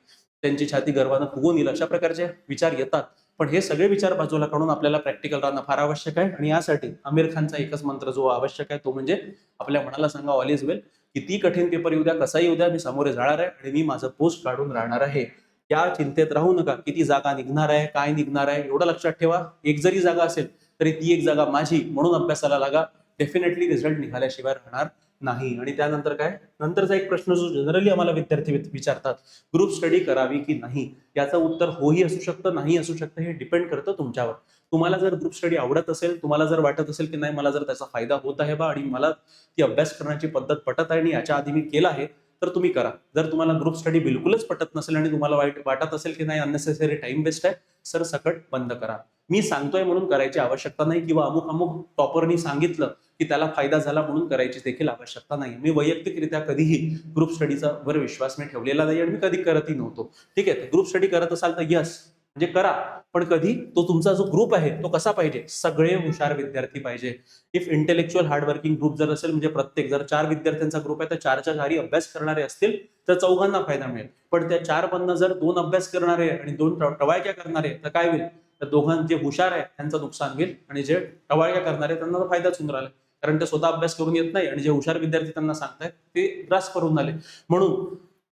त्यांची छाती गर्वानं फुगून येईल, अशा प्रकारचे विचार येतात. पण हे सगळे विचार बाजूला काढून आपल्याला प्रॅक्टिकल राहणं फार आवश्यक आहे. आणि यासाठी आमिर खानचा एकच मंत्र जो आवश्यक आहे तो म्हणजे आपल्या मनाला सांगा ऑल इज वेल. किती कठीण पेपर येऊ द्या, कसाही येऊ द्या, मी सामोरे जाणार आहे आणि मी माझं पोस्ट काढून राहणार आहे. या चिंतेत राहू नका किती जागा निघणार आहे काय निघणार आहे. एवढं लक्षात ठेवा, एक जरी जागा असेल तरी ती एक जागा माझी म्हणून अभ्यासाला लागा. डेफिनेटली रिझल्ट निघाल्याशिवाय राहणार नाही. आणि त्यानंतर काय, नंतरचा एक प्रश्न जो जनरली आम्हाला विद्यार्थी विचारतात, ग्रुप स्टडी करावी की नाही, याचं उत्तर होही असू शकतं नाही असू शकतं, हे डिपेंड करतं तुमच्यावर. तुम्हाला जर ग्रुप स्टडी आवडत असेल, तुम्हाला जर वाटत असेल की नाही मला जर त्याचा फायदा होत आहे बा आणि मला ती अभ्यास करण्याची पद्धत पटत आहे आणि याच्या आधी मी केला आहे, तर तुम्ही करा. जर तुम्हाला ग्रुप स्टडी बिलकुलच पटत नसेल आणि तुम्हाला वाटत असेल की नाही अननेसेसरी टाइम वेस्ट आहे, सर सकट बंद करा. मी सांगतोय म्हणून करायची आवश्यकता नाही किंवा अमुक अमुक टॉपरनी सांगितलं की त्याला फायदा झाला म्हणून करायची देखील आवश्यकता नाही. मी वैयक्तिकरित्या कधीही ग्रुप स्टडीचा वर विश्वास मी ठेवलेला नाही आणि मी कधी करतही नव्हतो. ठीक आहे. ग्रुप स्टडी करत असाल तर यस म्हणजे करा, पण कधी तो तुमचा जो ग्रुप आहे तो कसा पाहिजे, सगळे हुशार विद्यार्थी पाहिजे. इफ इंटेलेक्च्युअल हार्डवर्किंग ग्रुप जर असेल, म्हणजे प्रत्येक जर 4 विद्यार्थ्यांचा ग्रुप आहे तर 4च्या 4 अभ्यास करणारे असतील तर चौघांना फायदा मिळेल. पण त्या 4 मधनं जर 2 अभ्यास करणारे आणि 2 टवाळक्या करणारे तर काय होईल, तर दोघांचे जे हुशार आहे त्यांचं नुकसान होईल आणि जे टवाळक्या करणारे त्यांना फायदाच होऊन राहिला, कारण ते स्वतः अभ्यास करून येत नाही आणि जे हुशार विद्यार्थी त्यांना सांगतायत ते ग्रास करून आले. म्हणून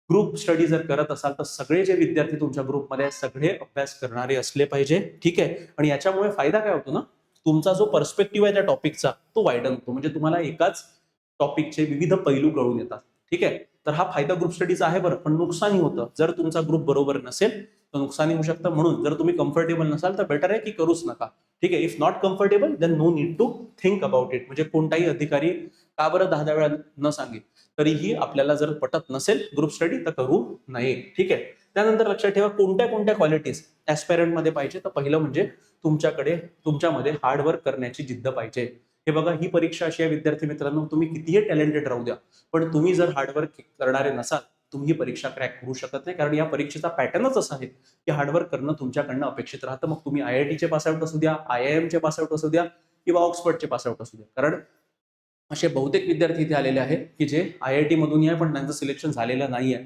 ग्रुप स्टडी जर करत असाल तर सगळे जे विद्यार्थी तुमच्या ग्रुपमध्ये आहेत सगळे अभ्यास करणारे असले पाहिजे. ठीक आहे. आणि याच्यामुळे फायदा काय होतो ना, तुमचा जो पर्स्पेक्टिव्ह आहे त्या टॉपिकचा तो वाईडन होतो. म्हणजे तुम्हाला एकाच टॉपिकचे विविध पैलू कळून येतात. ठीक आहे. तर हा फायदा ग्रुप स्टडीचा आहे बरं, पण नुकसानही होतं. जर तुमचा ग्रुप बरोबर नसेल तर नुकसानही होऊ शकतं. म्हणून जर तुम्ही कम्फर्टेबल नसाल तर बेटर आहे की करूच नका. ठीक आहे. If not comfortable then no need to think about it. म्हणजे कोणताही अधिकारी का बरं 10 वेळा न सांगे तरीही आपल्याला जर पटत नसेल ग्रुप स्टडी तर करू नये. ठीक आहे. त्यानंतर लक्षात ठेवा कोणत्या कोणत्या क्वालिटीज ऍस्पायरंट मध्ये पाहिजे. तर पहिलं म्हणजे तुमच्यामध्ये हार्डवर्क करण्याची जिद्द पाहिजे. हे बघा, ही परीक्षा अशी आहे विद्यार्थी मित्रांनो, तुम्ही कितीही टॅलेंटेड राहू द्या, पण तुम्ही जर हार्डवर्क करणारे नसाल तुम्ही ही परीक्षा क्रॅक करू शकत नाही. कारण या परीक्षेचा पॅटर्नच असा आहे की हार्डवर्क करणं तुमच्याकडनं अपेक्षित राहतं. मग तुम्ही IIT पास आउट असू द्या, IIM चे पास आउट असू द्या किंवा ऑक्सफर्डचे पास आउट असू द्या. कारण असे बहुतेक विद्यार्थी इथे आलेले आहेत की जे IIT मधून आहे पण त्यांचं सिलेक्शन झालेलं नाहीये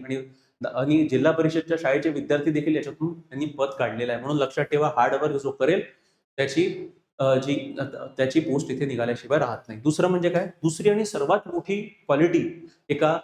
आणि जिल्हा परिषदच्या शाळेचे विद्यार्थी देखील याच्यातून त्यांनी पद काढलेलं आहे. म्हणून लक्षात ठेवा, हार्डवर्क जो करेल त्याची त्याची पोस्ट इथे निघाल्याशिवाय राहत नाही. दुसरं म्हणजे काय, दुसरी आणि सर्वात मोठी क्वालिटी एका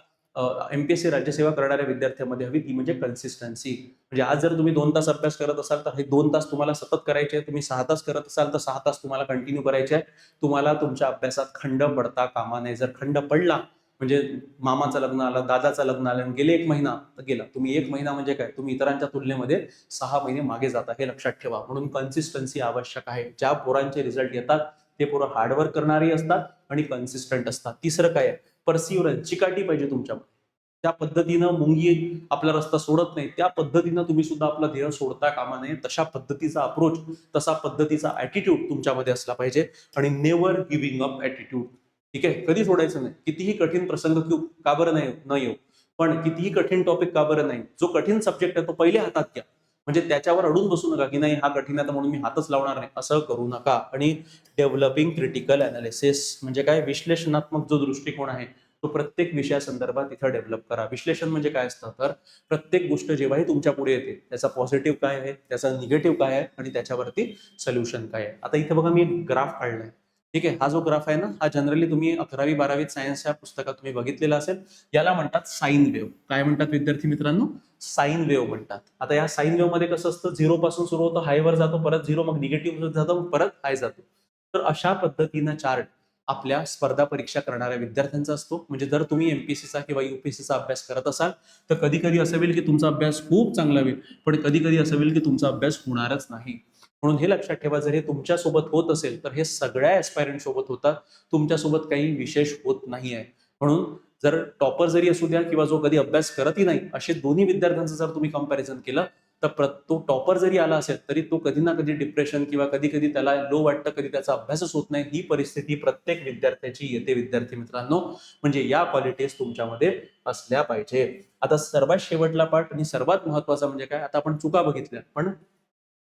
MPSC राज्यसेवा करणाऱ्या विद्यार्थ्यांमध्ये हवी ती म्हणजे कन्सिस्टन्सी. म्हणजे आज जर तुम्ही 2 तास अभ्यास करत असाल तर हे 2 तास तुम्हाला सतत करायचे आहे. तुम्ही 6 तास करत असाल तर 6 तास तुम्हाला कंटिन्यू करायचे आहे. तुम्हाला तुमच्या अभ्यासात खंड पडता कामा नये. जर खंड पडला म्हणजे मामाचं लग्न आलं, दादाचं लग्न आलं आणि गेले 1 महिना तर गेला. तुम्ही 1 महिना म्हणजे काय, तुम्ही इतरांच्या तुलनेमध्ये 6 महिने मागे जाता, हे लक्षात ठेवा. म्हणून कन्सिस्टन्सी आवश्यक आहे. ज्या पोरांचे रिझल्ट येतात ते पोरं हार्डवर्क करणारी असतात आणि कन्सिस्टंट असतात. तिसरं काय आहे, परसिव्हरन्स, चिकाटी पाहिजे तुमच्यामध्ये. त्या पद्धतीनं मुंगी आपला रस्ता सोडत नाही, त्या पद्धतीनं तुम्ही सुद्धा आपलं ध्येय सोडता कामा नये. तशा पद्धतीचा अप्रोच, तसा पद्धतीचा ऍटिट्यूड तुमच्यामध्ये असला पाहिजे. आणि नेव्हर गिव्हिंग अप ऍटिट्यूड. ठीक आहे. कधी सोडायचं नाही. कितीही कठीण प्रसंग का बरं नाही न येऊ, पण कितीही कठीण टॉपिक का बरं नाही, जो कठीण सब्जेक्ट आहे तो पहिले हातात घ्या. म्हणजे त्याच्यावर अडून बसू नका की नाही हा कठीण आहे म्हणून मी हातच लावणार नाही, असं करू नका. आणि डेव्हलपिंग क्रिटिकल अनालिसिस म्हणजे काय, विश्लेषणात्मक जो दृष्टिकोन आहे तो प्रत्येक विषयासंदर्भात इथं डेव्हलप करा. विश्लेषण म्हणजे काय असतं, तर प्रत्येक गोष्ट जेव्हाही तुमच्या पुढे येते त्याचा पॉझिटिव्ह काय आहे, त्याचा निगेटिव्ह काय आहे आणि त्याच्यावरती सोल्युशन काय आहे. आता इथे बघा मी एक ग्राफ काढलाय. ठीक आहे, हा जो ग्राफ आहे ना, हा जनरली तुम्ही 11वी-12वीत सायन्सच्या पुस्तकात तुम्ही बघितलेला असेल. याला म्हणतात साईन वेव्ह. काय म्हणतात विद्यार्थी मित्रांनो? साईन वेव्ह म्हणतात. आता या साईन वेव्ह मध्ये कसं असतं, झिरो पासून सुरू होतं, हायवर जातो, परत झिरो, मग निगेटिव्ह जातो, परत हाय जातो. तर अशा पद्धतीनं चार्ट आपल्या स्पर्धा परीक्षा करणाऱ्या विद्यार्थ्यांचा असतो. म्हणजे जर तुम्ही एमपीएससीचा किंवा युपीएससीचा अभ्यास करत असाल तर कधी कधी असं होईल की तुमचा अभ्यास खूप चांगला होईल, पण कधी कधी असं होईल की तुमचा अभ्यास होणारच नाही. म्हणून हे लक्षात ठेवा, जर हे तुमच्यासोबत होत असेल तर हे सगळ्या ऍस्पायरंट सोबत होतात, तुमच्यासोबत काही विशेष होत नाही आहे. म्हणून जर टॉपर जरी असू द्या किंवा जो कधी अभ्यास करतही नाही, असे दोन्ही विद्यार्थ्यांचं जर तुम्ही कंपॅरिझन केलं तर तो टॉपर जरी आला असेल तरी तो कधी ना कधी डिप्रेशन किंवा कधी कधी त्याला लो वाटतं, कधी त्याचा अभ्यासच होत नाही. ही परिस्थिती प्रत्येक विद्यार्थ्याची येते विद्यार्थी मित्रांनो. म्हणजे या क्वालिटीज तुमच्यामध्ये असल्या पाहिजे. आता सर्वात शेवटला पार्ट आणि सर्वात महत्वाचा म्हणजे काय, आता आपण चुका बघितल्या, पण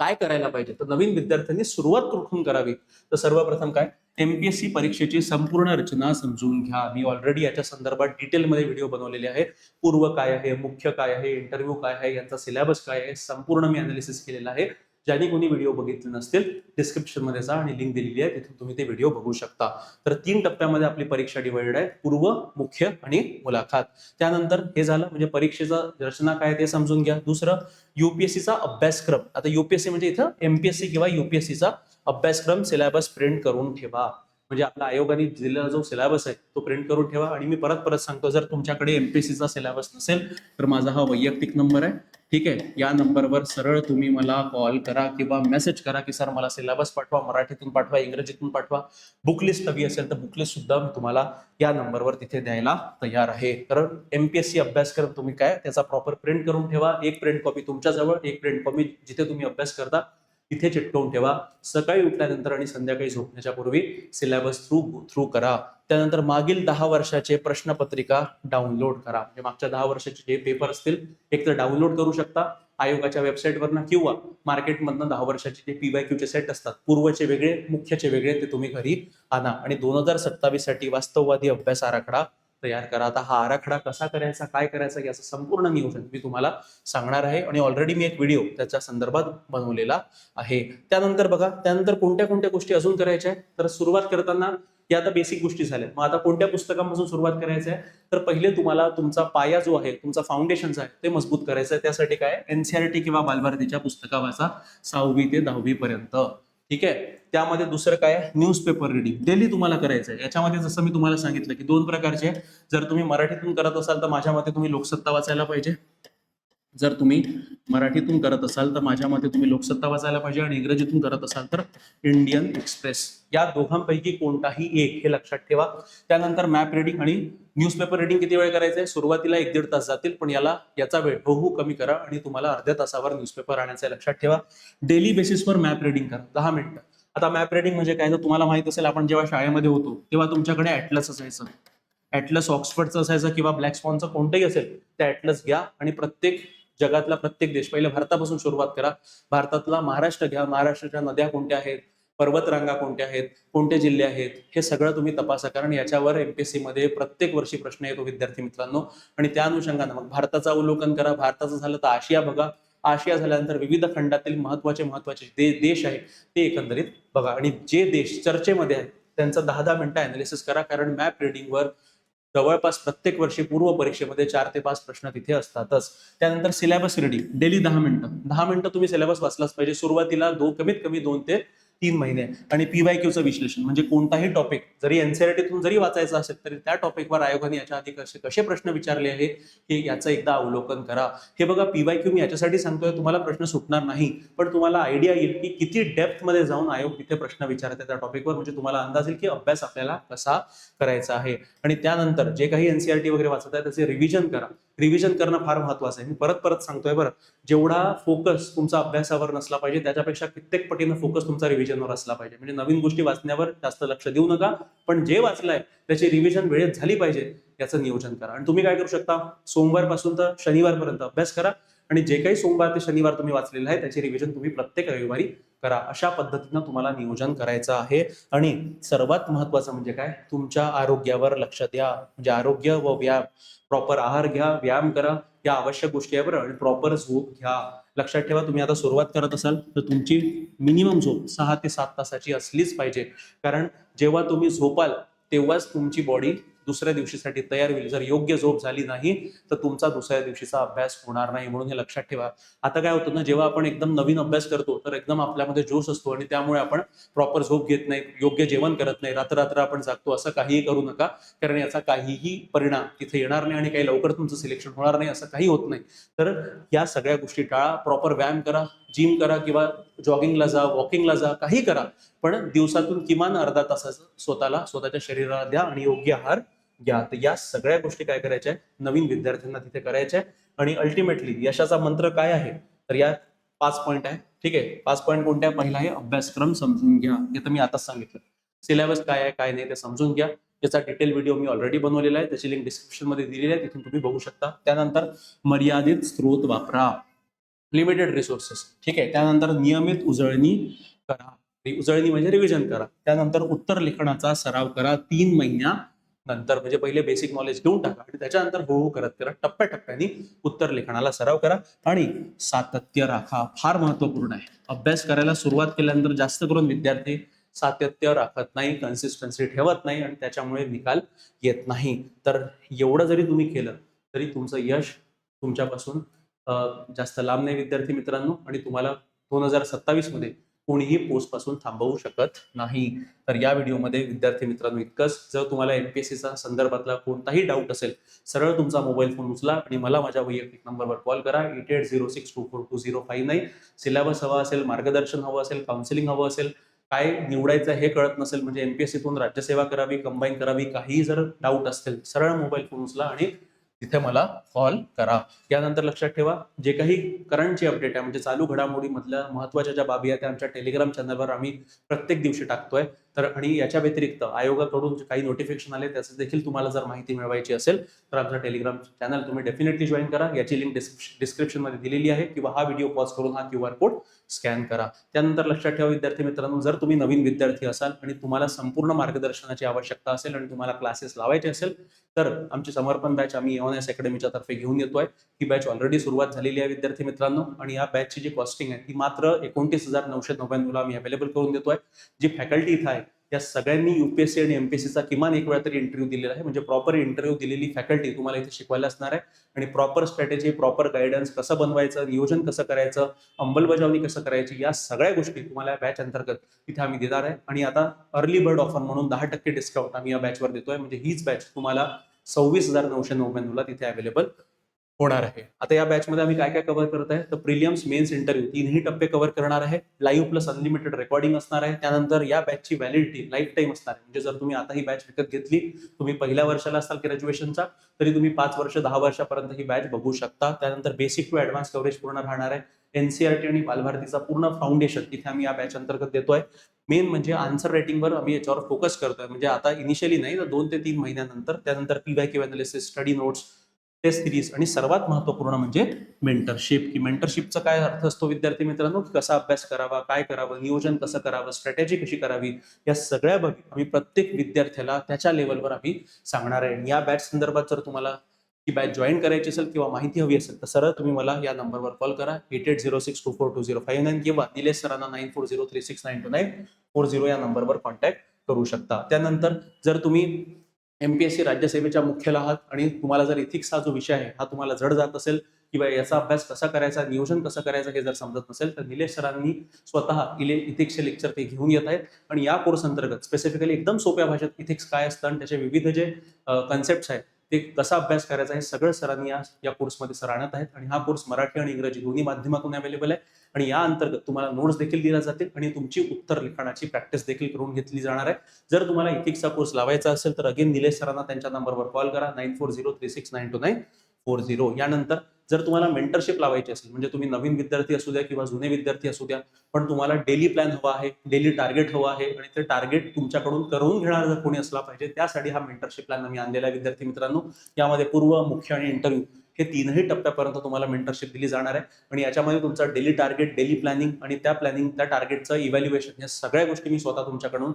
काय करायला पाहिजे, तर नवीन विद्यार्थ्यांनी सुरुवात कुठून करावी. तर सर्वप्रथम काय, एमपीएससी परीक्षेची संपूर्ण रचना समजून घ्या. मी ऑलरेडी याच्या संदर्भात डिटेलमध्ये व्हिडिओ बनवलेले आहे. पूर्व काय आहे, मुख्य काय आहे, इंटरव्ह्यू काय आहे, यांचा सिलेबस काय आहे, संपूर्ण मी अनालिसिस केलेला आहे. ज्यांनी कोणी व्हिडिओ बघितले नसतील डिस्क्रिप्शन मध्ये जा आणि लिंक दिलेली आहे, तिथून तुम्ही ते व्हिडिओ बघू शकता. तर 3 टप्प्यामध्ये आपली परीक्षा डिवाइडेड आहे, पूर्व, मुख्य आणि मुलाखत. त्यानंतर हे झालं म्हणजे परीक्षेचा रचना काय ते समजून घ्या. दुसरं, युपीएससीचा अभ्यासक्रम. आता युपीएससी म्हणजे इथं एमपीएससी किंवा युपीएससीचा अभ्यासक्रम सिलेबस प्रिंट करून ठेवा. म्हणजे आपल्या आयोगाने दिलेला जो सिलेबस आहे तो प्रिंट करून ठेवा. आणि मी परत परत सांगतो, जर तुमच्याकडे एमपीएससीचा सिलेबस नसेल तर माझा हा वैयक्तिक नंबर आहे. ठीक आहे, या नंबरवर सरळ तुम्ही मला कॉल करा किंवा मेसेज करा की सर मला सिलेबस पाठवा, मराठीतून पाठवा, इंग्रजीतून पाठवा. बुकलिस्ट हवी असेल तर बुकलिस्ट सुद्धा मी तुम्हाला या नंबरवर तिथे द्यायला तयार आहे. तर एमपीएससी अभ्यासक्रम तुम्ही काय त्याचा प्रॉपर प्रिंट करून ठेवा. एक प्रिंट कॉपी तुमच्याजवळ, एक प्रिंट कॉपी जिथे तुम्ही अभ्यास करता तिथे चिटकवून ठेवा. सकाळी उठल्यानंतर आणि संध्याकाळी झोपण्याच्या पूर्वी सिलेबस थ्रू करा. त्यानंतर मागील 10 वर्षाचे प्रश्नपत्रिका डाउनलोड करा. म्हणजे मागच्या 10 वर्षाचे जे पेपर असतील एक तर डाउनलोड करू शकता आयोगाच्या वेबसाईटवरनं, किंवा मार्केटमधनं 10 वर्षाचे जे पीवायक्यूचे सेट असतात, पूर्वचे वेगळे, मुख्यचे वेगळे, ते तुम्ही घरी आणा आणि 2027 साठी वास्तववादी अभ्यास आराखडा तयार करा. आता हा आराखडा कसा करायचा, काय करायचा, याचं संपूर्ण नियोजन मी तुम्हाला सांगणार आहे आणि ऑलरेडी मी एक व्हिडिओ त्याच्या संदर्भात बनवलेला आहे. त्यानंतर बघा, त्यानंतर कोणत्या कोणत्या गोष्टी अजून करायच्या आहेत. तर सुरुवात करताना या आता बेसिक गोष्टी झाल्या. मग आता कोणत्या पुस्तकापासून सुरुवात करायची आहे, तर पहिले तुम्हाला तुमचा पाया जो आहे, तुमचा फाउंडेशनचा आहे, ते मजबूत करायचं आहे. त्यासाठी काय, एनसीईआरटी किंवा बालभारतीच्या पुस्तका वाचा 6वी ते 10वी पर्यंत. ठीक आहे, त्यामध्ये दुसरं काय, न्यूजपेपर रिडिंग डेली तुम्हाला करायचं आहे. याच्यामध्ये जसं मी तुम्हाला सांगितलं की 2 प्रकारचे, जर तुम्ही मराठीतून करत असाल तर माझ्या मते तुम्ही लोकसत्ता वाचायला पाहिजे. जर तुम्ही मराठीतून करत असाल तर माझ्या मते तुम्ही लोकसत्ता वाचायला पाहिजे, आणि इंग्रजीतून करत असाल तर इंडियन एक्सप्रेस. या दोघांपैकी कोणताही एक, हे लक्षात ठेवा. त्यानंतर मॅप रिडिंग आणि न्यूजपेपर रिडिंग किती वेळ करायचं आहे, सुरुवातीला 1-1.5 तास जातील, पण याचा वेळ हळूहळू कमी करा आणि तुम्हाला अर्ध्या तासावर न्यूजपेपर आणायचं आहे. लक्षात ठेवा. डेली बेसिसवर मॅप रिडिंग करा 10 मिनिटं. आता मॅप रिडिंग म्हणजे काय, जर तुम्हाला माहित असेल, आपण जेव्हा शाळेमध्ये होतो तेव्हा तुमच्याकडे ॲटलस असायचं. ॲटलस ऑक्सफर्डचं असायचं किंवा ब्लॅक स्पॉनचं कोणतंही असेल, ते ॲटलस घ्या आणि जगातला प्रत्येक देश, पहिले भारतापासून सुरुवात करा. भारतातला महाराष्ट्र घ्या, महाराष्ट्राच्या नद्या कोणत्या आहेत, पर्वतरांगा कोणत्या आहेत, कोणते जिल्हे आहेत, हे सगळं तुम्ही तपासा. कारण याच्यावर एमपीएससी मध्ये प्रत्येक वर्षी प्रश्न येतो विद्यार्थी मित्रांनो. आणि त्या अनुषंगाने मग भारताचं अवलोकन करा. भारताचं झालं तर आशिया बघा. आशिया झाल्यानंतर विविध खंडातील महत्वाचे देश आहेत ते एकंदरीत बघा. आणि जे देश चर्चेमध्ये आहेत त्यांचं 10-10 मिनिटं अनालिसिस करा. कारण मॅप रिडिंगवर जवळपास प्रत्येक वर्षी पूर्व परीक्षेमध्ये 4 ते 5 प्रश्न तिथे असतातच. त्यानंतर सिलेबस रिडिंग डेली 10 मिनिटं. 10 मिनिटं तुम्ही सिलेबस वाचलाच पाहिजे. सुरुवातीला कमीत कमी 2 ते 3 महिने. आणि पीवायक्यूचं विश्लेषण म्हणजे कोणताही टॉपिक जरी एनसीईआरटीतून जरी वाचायचा असेल तरी त्या टॉपिकवर आयोगाने याच्या आधी कसे प्रश्न विचारले आहे हे याचं एकदा अवलोकन करा. हे बघा, पीवायक्यू मी याच्यासाठी सांगतोय, तुम्हाला प्रश्न सुटणार नाही, पण तुम्हाला आयडिया येईल की किती डेप्थ मध्ये जाऊन आयोग तिथे प्रश्न विचारते त्या टॉपिकवर. म्हणजे तुम्हाला अंदाज येईल की अभ्यास आपल्याला कसा करायचा आहे. आणि त्यानंतर जे काही एनसीईआरटी वगैरे वाचत आहे त्याचे रिव्हिजन करा. रिव्हिजन करणं फार महत्वाचं आहे. मी परत सांगतोय बरं, जेवढा फोकस तुमचा अभ्यासावर नसला पाहिजे त्याच्यापेक्षा कित्येक पटीनं फोकस तुमचा रिव्हिजनवर असला पाहिजे. म्हणजे नवीन गोष्टी वाचण्यावर जास्त लक्ष देऊ नका, पण जे वाचलंय त्याची रिव्हिजन वेळेत झाली पाहिजे याचं नियोजन करा. आणि तुम्ही काय करू शकता, सोमवारपासून तर शनिवारपर्यंत अभ्यास करा आणि जे काही सोमवार ते शनिवार तुम्ही वाचलेलं आहे त्याची रिव्हिजन तुम्ही प्रत्येक रविवारी करा, अशा पद्धतीनं तुम्हाला नियोजन करायचं आहे. आणि सर्वात महत्वाचं म्हणजे काय, तुमच्या आरोग्यावर लक्ष द्या. म्हणजे आरोग्य व व्यायाम, प्रॉपर आहार घ्या, व्यायाम करा, या आवश्यक गोष्टी आहे बरं. आणि प्रॉपर झोप घ्या. लक्षात ठेवा, तुम्ही आता सुरुवात करत असाल तर तुमची मिनिमम झोप 6 ते 7 तासाची असलीच पाहिजे. कारण जेव्हा तुम्ही झोपाल तेव्हाच तुमची बॉडी दुसऱ्या दिवशीसाठी तयार होईल. जर योग्य झोप झाली नाही तर तुमचा दुसऱ्या दिवशीचा अभ्यास होणार नाही. म्हणून हे लक्षात ठेवा. आता काय होतं ना, जेव्हा आपण एकदम नवीन अभ्यास करतो तर एकदम आपल्यामध्ये जोश असतो आणि त्यामुळे आपण प्रॉपर झोप घेत नाही, योग्य जेवण करत नाही, रात्र रात्र आपण जागतो. असं काहीही करू नका, कारण याचा काहीही परिणाम तिथे येणार नाही आणि काही लवकर तुमचं सिलेक्शन होणार नाही, असं काही होत नाही. तर या सगळ्या गोष्टी टाळा. प्रॉपर व्यायाम करा, जिम करा किंवा जॉगिंगला जा, वॉकिंगला जा, काही करा, पण दिवसातून किमान अर्धा तासाचं स्वतःला, स्वतःच्या शरीराला द्या आणि योग्य आहार घ्या. तर या सगळ्या गोष्टी काय करायच्या आहे, नवीन विद्यार्थ्यांना तिथे करायच्या आहे. आणि अल्टिमेटली यशाचा मंत्र काय आहे, तर या 5 पॉईंट आहे. ठीक आहे, 5 पॉईंट कोणत्या? पहिला आहे अभ्यासक्रम समजून घ्या. हे तर मी आताच सांगितलं. सिलेबस काय आहे काय नाही ते समजून घ्या. याचा डिटेल व्हिडिओ मी ऑलरेडी बनवलेला आहे, त्याची लिंक डिस्क्रिप्शन मध्ये दिलेली आहे, तिथून तुम्ही बघू शकता. त्यानंतर मर्यादित स्रोत वापरा, लिमिटेड रिसोर्सेस. ठीक आहे. त्यानंतर नियमित उजळणी करा, उजळणी म्हणजे रिव्हिजन करा. त्यानंतर उत्तर लेखनाचा सराव करा 3 महिन्यानंतर. म्हणजे पहिले बेसिक नॉलेज घेऊन टाका आणि त्याच्यानंतर हळूहळू करत करा, टप्प्याटप्प्याने उत्तर लेखनाला सराव करा. आणि सातत्य राखा, फार महत्वपूर्ण आहे. अभ्यास करायला सुरुवात केल्यानंतर जास्त करून विद्यार्थी सातत्य राखत नाही, कन्सिस्टन्सी ठेवत नाही आणि त्याच्यामुळे निकाल येत नाही. तर एवढं जरी तुम्ही केलं तरी तुमचं यश तुमच्यापासून जास्त लांब नाही विद्यार्थी मित्रांनो. आणि तुम्हाला 2027 मध्ये कोणीही पोस्ट पासून थांबवू शकत नाही. तर या व्हिडिओमध्ये विद्यार्थी मित्रांनो इतकंच. जर तुम्हाला एमपीएससीचा संदर्भातला कोणताही डाऊट असेल, सरळ तुमचा मोबाईल फोन उचला आणि मला माझ्या वैयक्तिक नंबरवर कॉल करा 8806242059. सिलेबस हवा असेल, मार्गदर्शन हवं असेल, काउन्सिलिंग हवं असेल, काय निवडायचं हे कळत नसेल, म्हणजे एमपीएससीतून राज्यसेवा करावी, कंबाईन करावी, काहीही जर डाऊट असतील, सरळ मोबाईल फोन उचला आणि तिथे मला कॉल करा. यानंतर लक्षात ठेवा, जे काही करंटची अपडेट आहे, म्हणजे चालू घडामोडीमधल्या महत्त्वाच्या ज्या बाबी आहेत त्या आमच्या टेलिग्राम चॅनलवर आम्ही प्रत्येक दिवशी टाकतोय. तर आणि याच्या व्यतिरिक्त आयोगाकडून जे काही नोटिफिकेशन आले त्याचं देखील तुम्हाला जर माहिती मिळवायची असेल तर आमचा टेलिग्राम चॅनल तुम्ही डेफिनेटली जॉईन करा. याची लिंक डिस्क्रिप्शन मध्ये दिलेली आहे, किंवा हा व्हिडिओ पॉज करून हा QR कोड स्कॅन करा. त्यानंतर लक्षात ठेवा विद्यार्थी मित्रांनो, जर तुम्ही नवीन विद्यार्थी असाल आणि तुम्हाला संपूर्ण मार्गदर्शनाची आवश्यकता असेल आणि तुम्हाला क्लासेस लावायचे असेल तर आमची समर्पण बॅच आम्ही एओनएस अकॅडमीच्या तर्फे घेऊन येतोय. ही बॅच ऑलरेडी सुरुवात झालेली आहे विद्यार्थी मित्रांनो. आणि या बॅचची जी कॉस्टिंग आहे ती मात्र 29,999 ला आम्ही अवेलेबल करून देतोय. जी फॅकल्टी इथं आहे या सगळ्यांनी UPSC आणि MPSCचा किमान एक वेळा तरी इंटरव्ह्यू दिलेला आहे. म्हणजे प्रॉपर इंटरव्ह्यू दिलेली फॅकल्टी तुम्हाला इथे शिकवायला असणार आहे. आणि प्रॉपर स्ट्रॅटेजी, प्रॉपर गायडन्स कसं बनवायचं, नियोजन कसं करायचं, अंमलबजावणी कसं करायची, या सगळ्या गोष्टी तुम्हाला या बॅच अंतर्गत इथे आम्ही देणार आहे. आणि आता अर्ली बर्ड ऑफर म्हणून 10% डिस्काउंट आम्ही या बॅचवर देतोय. म्हणजे हीच बॅच तुम्हाला 26,999 ला तिथे अवेलेबल होणार आहे. आता या बॅच मध्ये आम्ही काय काय कव्हर करत आहे, तर प्रिलियम्स, मेन्स, इंटरव्ह्यू तीनही टप्पे कव्हर करणार आहे. लाईव्ह प्लस अनलिमिटेड रेकॉर्डिंग असणार आहे. त्यानंतर या बॅचची व्हॅलिडिटी लाईफ टाईम असणार आहे. म्हणजे जर तुम्ही आता ही बॅच विकत घेतली, तुम्ही पहिल्या वर्षाला असाल ग्रॅज्युएशनचा, तरी तुम्ही 5 वर्ष 10 वर्षापर्यंत ही बॅच बघू शकता. त्यानंतर बेसिक टू ऍडव्हान्स कव्हरेज पूर्ण राहणार आहे. NCERT आणि बालभारतीचा पूर्ण फाउंडेशन इथे आम्ही या बॅच अंतर्गत देतोय. मेन म्हणजे आन्सर रायटिंगवर आम्ही याच्यावर फोकस करतोय. म्हणजे आता इनिशियली नाही तर 2 ते 3 महिन्यानंतर. त्यानंतर PYQ analysis, study notes, test series आणि सर्वात महत्वपूर्ण म्हणजे मेंटरशिप. की मेंटरशिपचा काय अर्थ असतो विद्यार्थी मित्रांनो, की कसा अभ्यास करावा, काय करावं, नियोजन कसं करावं, स्ट्रॅटेजी कशी करावी, या सगळ्या बाबी आम्ही प्रत्येक विद्यार्थ्याला त्याच्या लेवलवर आम्ही सांगणार आहे. या बॅच संदर्भात जर तुम्हाला ही बॅच जॉईन करायची असेल किंवा माहिती हवी असेल तर सरळ तुम्ही मला या नंबरवर कॉल करा 8806242059 किंवा निलेश सरांना 9403692940 या नंबरवर कॉन्टॅक्ट करू शकता. त्यानंतर जर तुम्ही MPSC राज्यसेवेच्या मुख्याला आहात आणि तुम्हाला जर इथिक्स हा जो विषय आहे हा तुम्हाला जड जात असेल किंवा याचा अभ्यास कसा करायचा, नियोजन कसं करायचं हे जर समजत नसेल तर निलेश सरांनी स्वतः इथिक्सचे लेक्चर ते घेऊन येत आहेत. आणि या कोर्स अंतर्गत स्पेसिफिकली एकदम सोप्या भाषेत इथिक्स काय असतं आणि त्याचे विविध जे कन्सेप्ट आहेत ते कसा अभ्यास करायचा हे सगळं सरांनी या कोर्समध्ये सर आणत आहेत. आणि हा कोर्स मराठी आणि इंग्रजी दोन्ही माध्यमातून अवेलेबल आहे. आणि या अंतर्गत तुम्हाला नोट्स देखील दिल्या जातील आणि तुमची उत्तर लिखाणाची प्रॅक्टिस देखील करून घेतली जाणार आहे. जर तुम्हाला इथिक्सचा कोर्स लावायचा असेल तर अगेन निलेश सरांना त्यांच्या नंबरवर कॉल करा 9403692940. यानंतर जर तुम्हाला मेंटरशिप लावायची असेल, म्हणजे तुम्ही नवीन विद्यार्थी असू द्या किंवा जुने विद्यार्थी असू द्या, पण तुम्हाला डेली प्लॅन हवा आहे, डेली टार्गेट हवा आहे आणि ते टार्गेट तुमच्याकडून करून घेणार जर कोणी असला पाहिजे, त्यासाठी हा मेंटरशिप प्लॅन आम्ही आणलेला आहे विद्यार्थी मित्रांनो. यामध्ये पूर्व, मुख्य आणि इंटरव्ह्यू हे 3ही टप्प्यापर्यंत तुम्हाला मेंटरशिप दिली जाणार आहे आणि याच्यामध्ये तुमचा डेली टार्गेट, डेली प्लॅनिंग आणि त्या टार्गेटचं इव्हॅल्युएशन या सगळ्या गोष्टी मी स्वतः तुमच्याकडून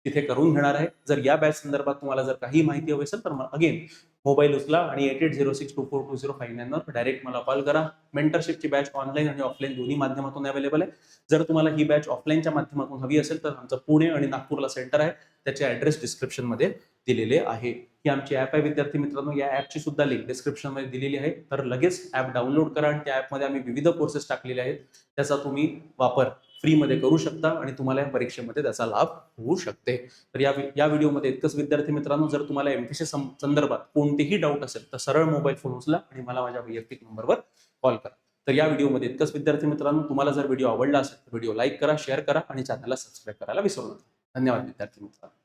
तिथे करून घेणार आहे. जर या बॅच संदर्भात तुम्हाला जर काही माहिती हवी असेल तर अगेन मोबाईल उचला आणि 8806242059 वर डायरेक्ट मला कॉल करा. मेंटरशिपची बॅच ऑनलाईन आणि ऑफलाईन दोन्ही माध्यमातून अवेलेबल आहे. जर तुम्हाला ही बॅच ऑफलाईनच्या माध्यमातून हवी असेल तर आमचं पुणे आणि नागपूरला सेंटर आहे, त्याचे ऍड्रेस डिस्क्रिप्शन मध्ये दिलेले आहे. ही आमची ऍप आहे विद्यार्थी मित्रांनो. या ऍपची सुद्धा लिंक डिस्क्रिप्शन मध्ये दिलेली आहे. तर लगेच ऍप डाउनलोड करा आणि त्या ऍपमध्ये आम्ही विविध कोर्सेस टाकलेले आहेत, त्याचा तुम्ही वापर फ्रीमध्ये करू शकता आणि तुम्हाला या परीक्षेमध्ये त्याचा लाभ होऊ शकते. तर या व्हिडिओमध्ये इतकंच विद्यार्थी मित्रांनो. जर तुम्हाला एमपीएससी संदर्भात कोणतेही डाऊट असेल तर सरळ मोबाईल फोन उचला आणि मला माझ्या वैयक्तिक नंबरवर कॉल करा. तर या व्हिडिओमध्ये इतकंच विद्यार्थी मित्रांनो. तुम्हाला जर व्हिडिओ आवडला असेल तर व्हिडिओ लाईक करा, शेअर करा आणि चॅनलला सबस्क्राईब करायला विसरू नका. धन्यवाद विद्यार्थी मित्रांनो.